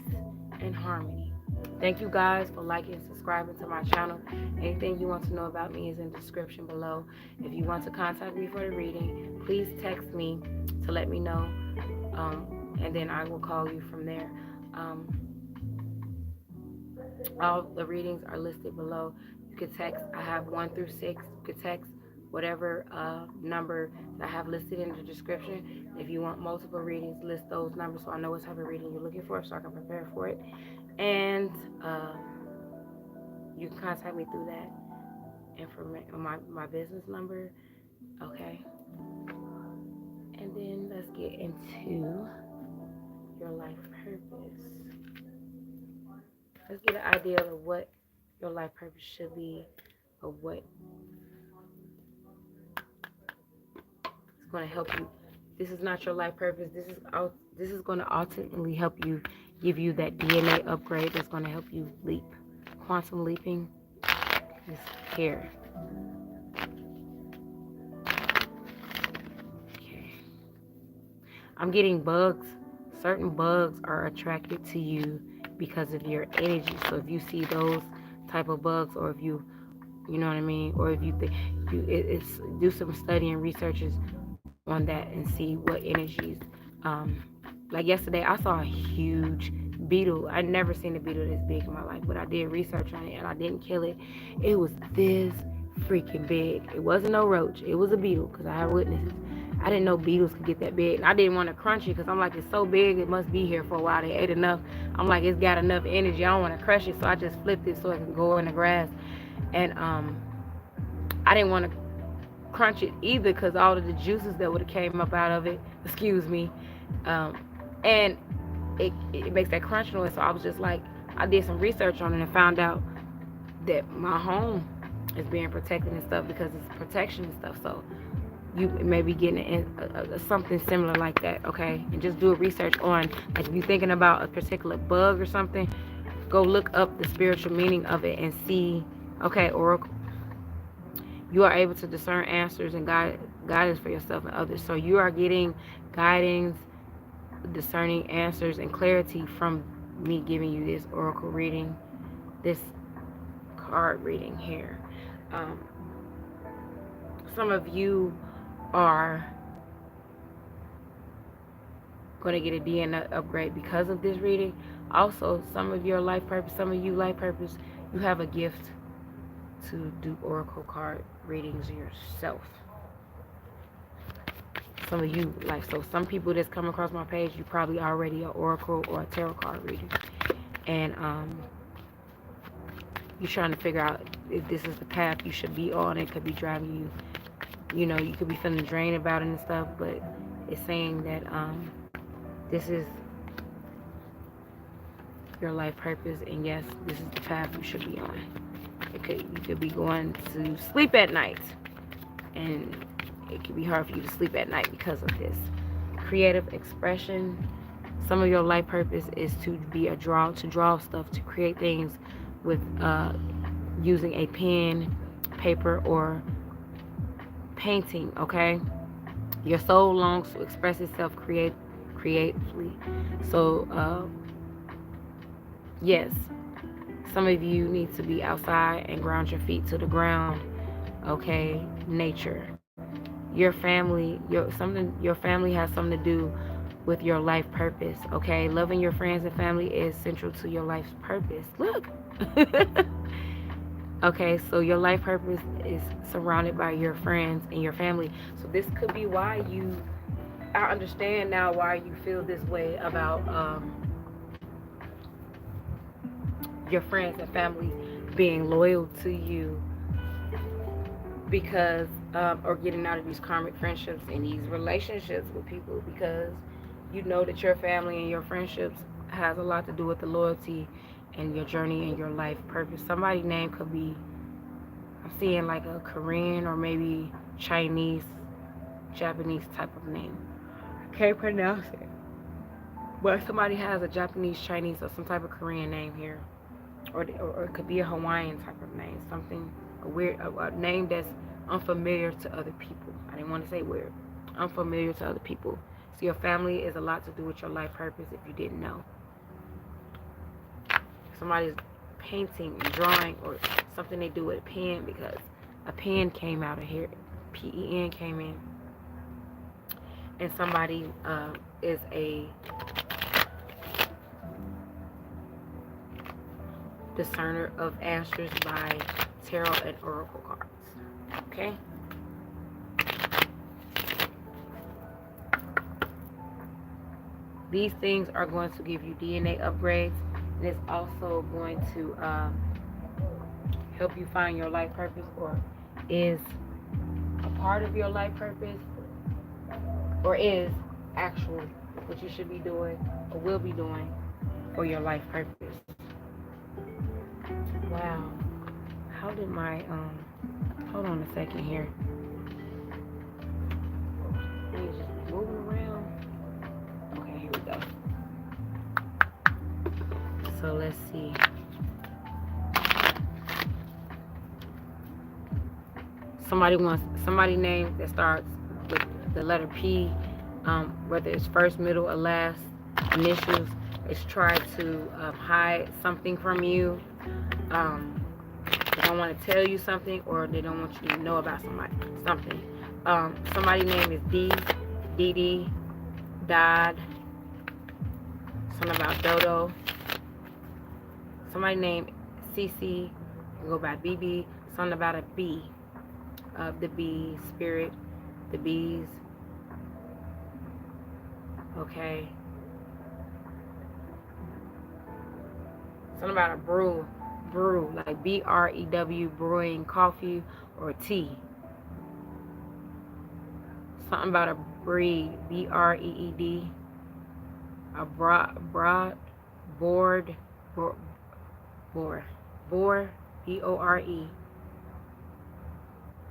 and harmony. Thank you guys for liking and subscribing to my channel. Anything you want to know about me is in the description below. If you want to contact me for the reading, please text me to let me know, and then I will call you from there. Um, all the readings are listed below. You can text. I have 1 through 6. You can text whatever number that I have listed in the description. If you want multiple readings, list those numbers so I know what type of reading you're looking for so I can prepare for it. And you can contact me through that information, my business number. Okay. And then let's get into your life purpose. Let's get an idea of what your life purpose should be, or what is going to help you. This is not your life purpose. This is going to ultimately help you, give you that DNA upgrade that's going to help you leap. Quantum leaping is here. Okay. I'm getting bugs. Certain bugs are attracted to you because of your energy. So if you see those type of bugs, or if you know what I mean, or if you think it's do some study and researches on that and see what energies. Like yesterday, I saw a huge beetle. I never seen a beetle this big in my life, but I did research on it and I didn't kill it. It was this freaking big. It wasn't no roach. It was a beetle because I have witnesses. I didn't know beetles could get that big. And I didn't want to crunch it because I'm like, it's so big, it must be here for a while. They ate enough. I'm like, it's got enough energy. I don't want to crush it, so I just flipped it so it can go in the grass. And I didn't want to crunch it either because all of the juices that would have came up out of it, excuse me, and it makes that crunch noise. So I was just like, I did some research on it and found out that my home is being protected and stuff because it's protection and stuff. So you may be getting something similar like that, okay? And just do a research on, like, if you're thinking about a particular bug or something, go look up the spiritual meaning of it and see, okay, oracle. You are able to discern answers and guidance for yourself and others. So you are getting guidance, discerning answers, and clarity from me giving you this oracle reading, this card reading here. Some of you are going to get a DNA upgrade because of this reading. Also, some of your life purpose, you have a gift to do oracle card readings yourself. Some of you, like, so some people that's come across my page, you probably already an oracle or a tarot card reader, and you're trying to figure out if this is the path you should be on. It could be driving you, you could be feeling drained about it and stuff, but it's saying that this is your life purpose, and yes, this is the path you should be on. You could be going to sleep at night, and it could be hard for you to sleep at night because of this. Creative expression. Some of your life purpose is to draw stuff, to create things with using a pen, paper, or painting. Okay, your soul longs to express itself creatively. So yes, some of you need to be outside and ground your feet to the ground. Okay, nature. Your family has something to do with your life purpose. Okay, loving your friends and family is central to your life's purpose. Look. Okay, so your life purpose is surrounded by your friends and your family. So this could be why I understand now why you feel this way about your friends and family being loyal to you, because or getting out of these karmic friendships and these relationships with people, because you know that your family and your friendships has a lot to do with the loyalty and your journey and your life purpose. Somebody's name could be, I'm seeing like a Korean or maybe Chinese, Japanese type of name. I can't pronounce it, but somebody has a Japanese, Chinese, or some type of Korean name here, or it could be a Hawaiian type of name, something a name that's unfamiliar to other people. I didn't want to say weird, unfamiliar to other people. So your family is a lot to do with your life purpose if you didn't know. Somebody's painting, drawing, or something they do with a pen, because a pen came out of here, PEN came in. And somebody is a discerner of answers by tarot and oracle cards. Okay? These things are going to give you DNA upgrades, and it's also going to help you find your life purpose, or is a part of your life purpose, or is actual what you should be doing or will be doing for your life purpose. Wow. How did my hold on a second here. Things just moving around. Okay, here we go. So let's see. Somebody name that starts with the letter P, whether it's first, middle, or last initials, is try to hide something from you. They don't want to tell you something, or they don't want you to know about something. Somebody's name is Dee, Dodd, something about Dodo. Somebody named CC, go by BB, something about a bee, the bee spirit, the bees. Okay. Something about a brew, like BREW, brewing coffee or tea. Something about a breed, BREED, a board, BORE,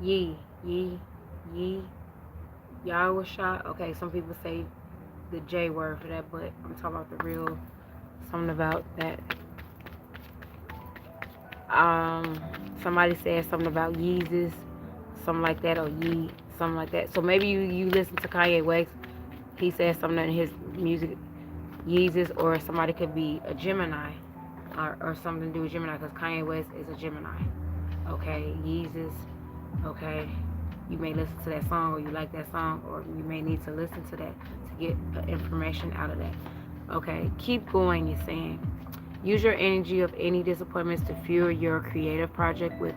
Yee, Yahusha. Okay, some people say the J word for that, but I'm talking about the real, something about that. Somebody said something about Yeezus, something like that, or Yee, something like that. So maybe you listen to Kanye West, he said something in his music, Yeezus, or somebody could be a Gemini, or something to do with Gemini, because Kanye West is a Gemini. Okay, Yeezus. Okay, you may listen to that song, or you like that song, or you may need to listen to that to get information out of that. Okay, keep going, you're saying. Use your energy of any disappointments to fuel your creative project with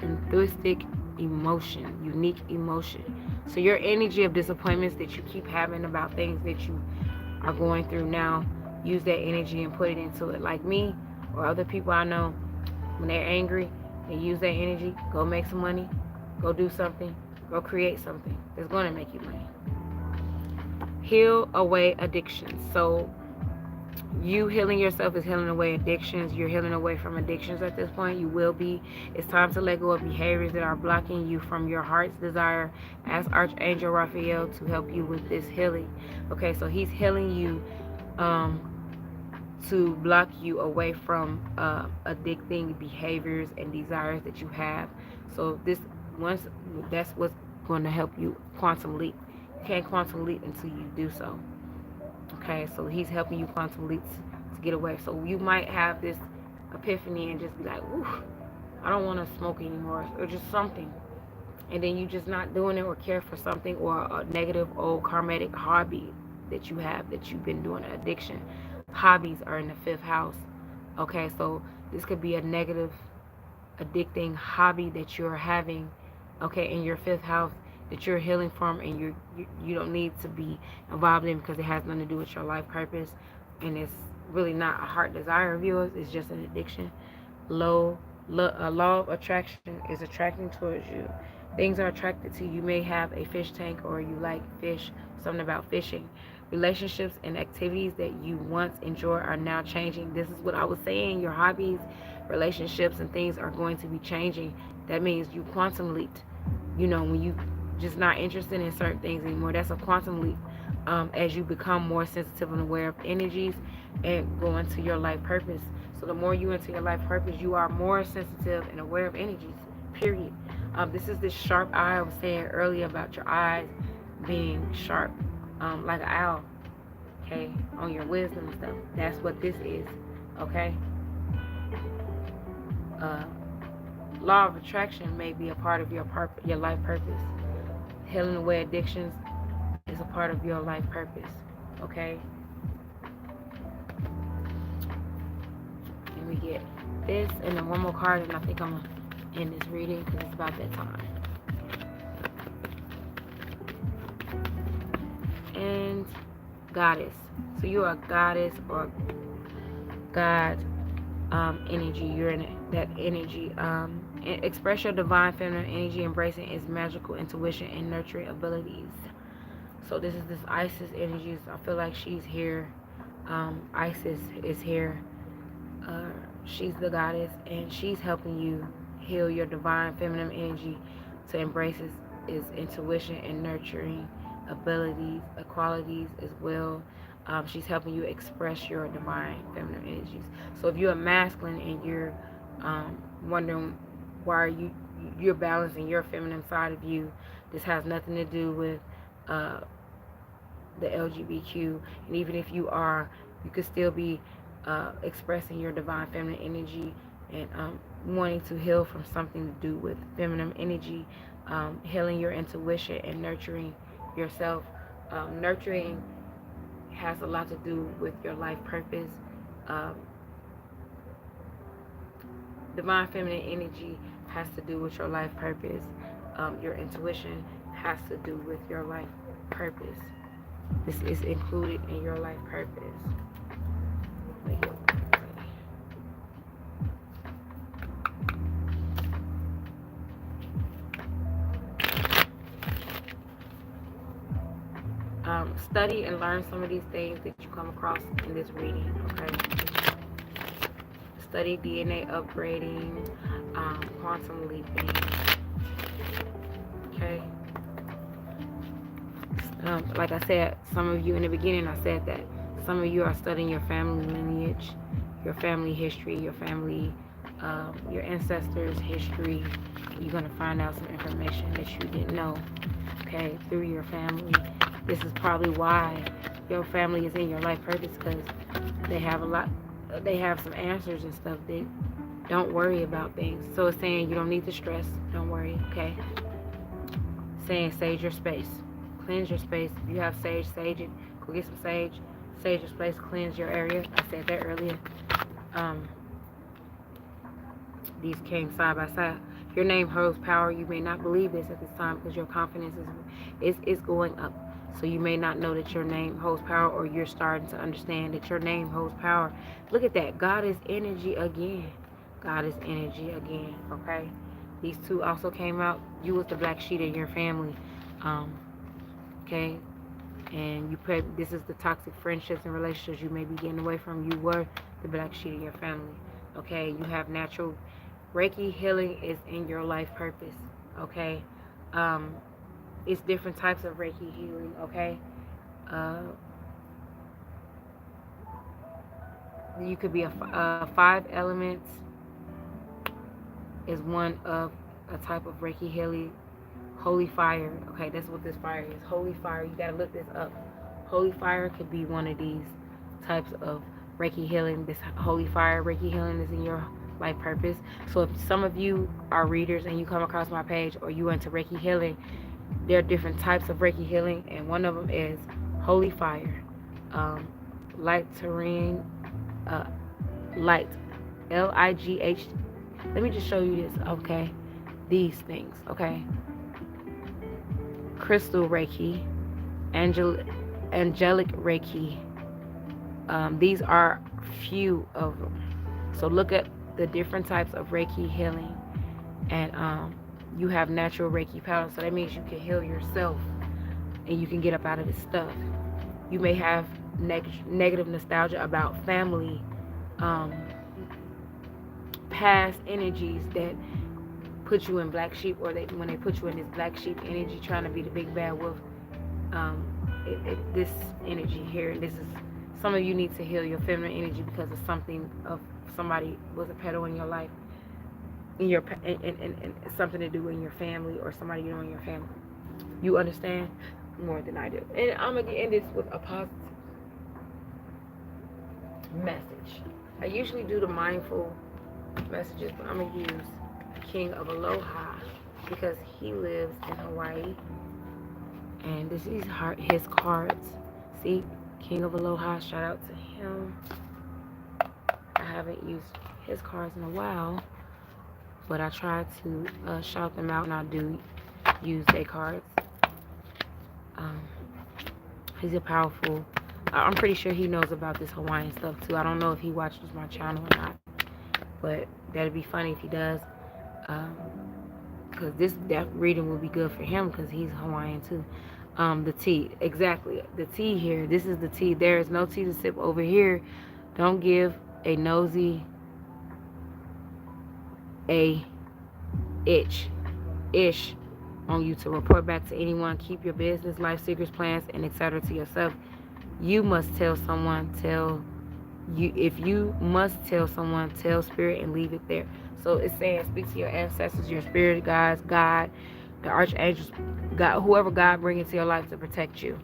enthusiastic emotion, unique emotion. So your energy of disappointments that you keep having about things that you are going through now, use that energy and put it into it. Like me or other people I know, when they're angry, they use that energy, go make some money, go do something, go create something that's going to make you money. Heal away addictions. So You healing yourself is healing away addictions. You're healing away from addictions at this point. You will be. It's time to let go of behaviors that are blocking you from your heart's desire. Ask Archangel Raphael to help you with this healing. Okay, so he's healing you um, to block you away from addicting behaviors and desires that you have. So this once that's what's going to help you quantum leap. You can't quantum leap until you do so. Okay, so he's helping you quantum leap to get away. So you might have this epiphany and just be like, "Ooh, I don't want to smoke anymore," or just something, and then you just not doing it or care for something or a negative old karmatic hobby that you have that you've been doing, an addiction. Hobbies are in the fifth house. Okay, so this could be a negative addicting hobby that you're having, okay, in your fifth house that you're healing from, and you don't need to be involved in because it has nothing to do with your life purpose, and it's really not a heart desire of yours. It's just an addiction. A law of attraction is attracting towards you. Things are attracted to you. You may have a fish tank or you like fish, something about fishing. Relationships and activities that you once enjoyed are now changing. This is what I was saying. Your hobbies, relationships, and things are going to be changing. That means you quantum leaped. When you just not interested in certain things anymore, that's a quantum leap. As you become more sensitive and aware of energies and go into your life purpose. So the more you into your life purpose, you are more sensitive and aware of energies. Period. This is this sharp eye I was saying earlier about your eyes being sharp, like an owl. Okay, on your wisdom and stuff. That's what this is. Okay. Uh, Law of attraction may be a part of your life purpose. Healing away addictions is a part of your life purpose. Okay. And we get this and then one more card, and I think I'm gonna end this reading because it's about that time. And goddess. So you are a goddess or God energy. You're in that energy. Express your divine feminine energy, embracing its magical intuition and nurturing abilities. So this is this Isis energy. I feel like she's here. Isis is here. She's the goddess, and she's helping you heal your divine feminine energy to embrace its intuition and nurturing abilities, qualities as well. She's helping you express your divine feminine energies. So if you're a masculine and you're wondering why you're balancing your feminine side of you, this has nothing to do with the LGBTQ. And even if you are, you could still be expressing your divine feminine energy and wanting to heal from something to do with feminine energy, healing your intuition and nurturing yourself. Nurturing has a lot to do with your life purpose. Divine feminine energy has to do with your life purpose. Your intuition has to do with your life purpose. This is included in your life purpose. Study and learn some of these things that you come across in this reading, okay? Study DNA upgrading, quantum leaping, okay? Like I said, some of you in the beginning, I said that some of you are studying your family lineage, your family history, your family, your ancestors' history. You're going to find out some information that you didn't know, okay, through your family. This is probably why your family is in your life purpose, because they have some answers and stuff. Don't worry about things. So it's saying you don't need to stress. Don't worry, okay? Saying sage your space. Cleanse your space. If you have sage, sage it. Go get some sage. Sage your space. Cleanse your area. I said that earlier. These came side by side. Your name holds power. You may not believe this at this time because your confidence is going up. So you may not know that your name holds power, or you're starting to understand that your name holds power. Look at that. God is energy again. God is energy again, okay? These two also came out. You was the black sheep in your family, okay? And this is the toxic friendships and relationships you may be getting away from. You were the black sheep of your family. Okay, you have natural Reiki healing is in your life purpose. Okay, um, it's different types of Reiki healing. Okay, uh, you could be five elements is one of a type of Reiki healing. Holy fire. Okay, that's what this fire is. Holy fire. You gotta look this up. Holy fire could be one of these types of Reiki healing. This holy fire Reiki healing is in your life purpose. So if some of you are readers and you come across my page or you into Reiki healing, there are different types of Reiki healing, and one of them is holy fire, light terrain, light, Ligh. Let me just show you this. Okay, these things. Okay, crystal Reiki, angelic Reiki. These are few of them. So look at the different types of Reiki healing, and you have natural Reiki powder. So that means you can heal yourself, and you can get up out of this stuff. You may have negative nostalgia about family, past energies that put you in black sheep, or when they put you in this black sheep energy, trying to be the big bad wolf. This energy here, this is some of you need to heal your feminine energy because of somebody was a pedo in your life, in your and something to do in your family, or somebody you know in your family. You understand more than I do. And I'm gonna end this with a positive message. I usually do the mindful messages, but I'm gonna use King of Aloha because he lives in Hawaii, and this is his cards. See, King of Aloha, shout out to him. I haven't used his cards in a while, but I try to shout them out, and I do use their cards. He's a powerful. I'm pretty sure he knows about this Hawaiian stuff too. I don't know if he watches my channel or not, but that'd be funny if he does, because this reading will be good for him because he's Hawaiian too. The tea, exactly. The tea here. This is the tea. There is no tea to sip over here. Don't give a nosy a ish on you to report back to anyone. Keep your business, life secrets, plans, and etc. to yourself. You must tell someone. If you must tell someone, tell spirit and leave it there. So it's saying speak to your ancestors, your spirit guides, God, the archangels, God, whoever God bring into your life to protect you.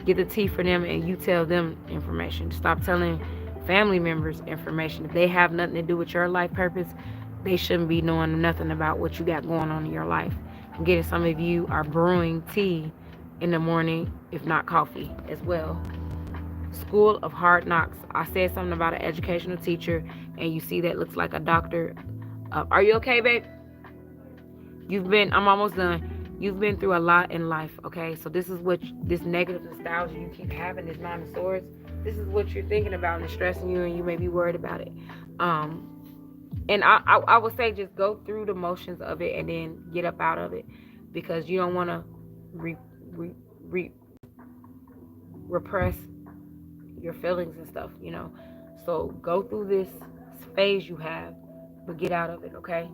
Get the tea for them and you tell them information. Stop telling family members information. If they have nothing to do with your life purpose, they shouldn't be knowing nothing about what you got going on in your life. I'm getting some of you are brewing tea in the morning, if not coffee as well. School of Hard Knocks. I said something about an educational teacher, and you see that looks like a doctor. Are you okay, babe? I'm almost done. You've been through a lot in life, okay? So this is this negative nostalgia you keep having, this Nine of Swords. This is what you're thinking about and it's stressing you, and you may be worried about it. And I would say just go through the motions of it and then get up out of it, because you don't want to repress your feelings and stuff, So go through this phase you have, but get out of it, okay?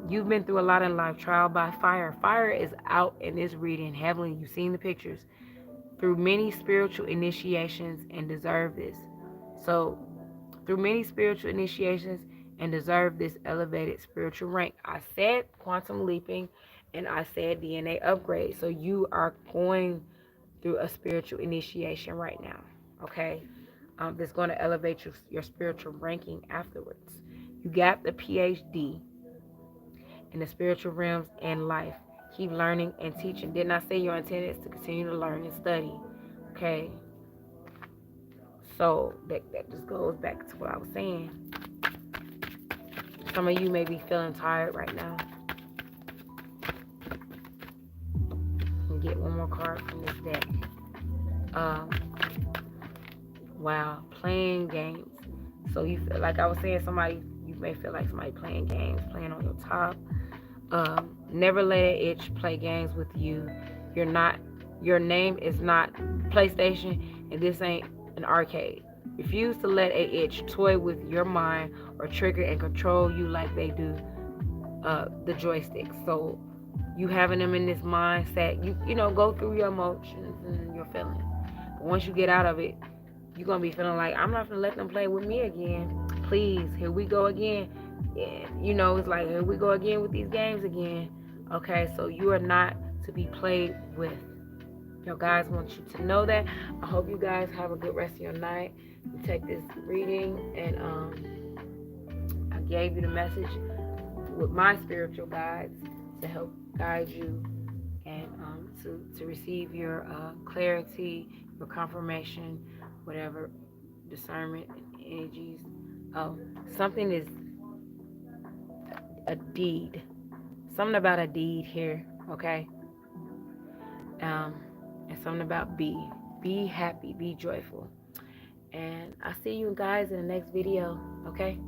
You've been through a lot in life. Trial by fire. Fire is out in this reading heavily. You've seen the pictures. Through many spiritual initiations and deserve this. So, through many spiritual initiations and deserve this elevated spiritual rank. I said quantum leaping and I said DNA upgrade. So you are going through a spiritual initiation right now, okay? That's going to elevate your spiritual ranking afterwards. You got the PhD in the spiritual realms and life. Keep learning and teaching. Didn't I say your intent is to continue to learn and study? Okay. So that just goes back to what I was saying. Some of you may be feeling tired right now. And get one more card from this deck. Wow, playing games. So you feel like I was saying, you may feel like somebody playing games, playing on your top. Never let it itch play games with you. You're not Your name is not PlayStation, and this ain't an arcade. Refuse to let a itch toy with your mind or trigger and control you like they do the joysticks. So you having them in this mindset, you know, go through your emotions and your feelings. But once you get out of it, you're gonna be feeling like, I'm not gonna let them play with me again. Please, here we go again. Yeah, you know, it's like, here we go again with these games again. Okay, so you are not to be played with. Your guys want you to know that. I hope you guys have a good rest of your night. You take this reading, and I gave you the message with my spiritual guides to help guide you, and to receive your clarity, your confirmation, whatever discernment energies. Something is a deed. Something about a deed here, okay? Um, and something about be happy, be joyful. And I'll see you guys in the next video, okay?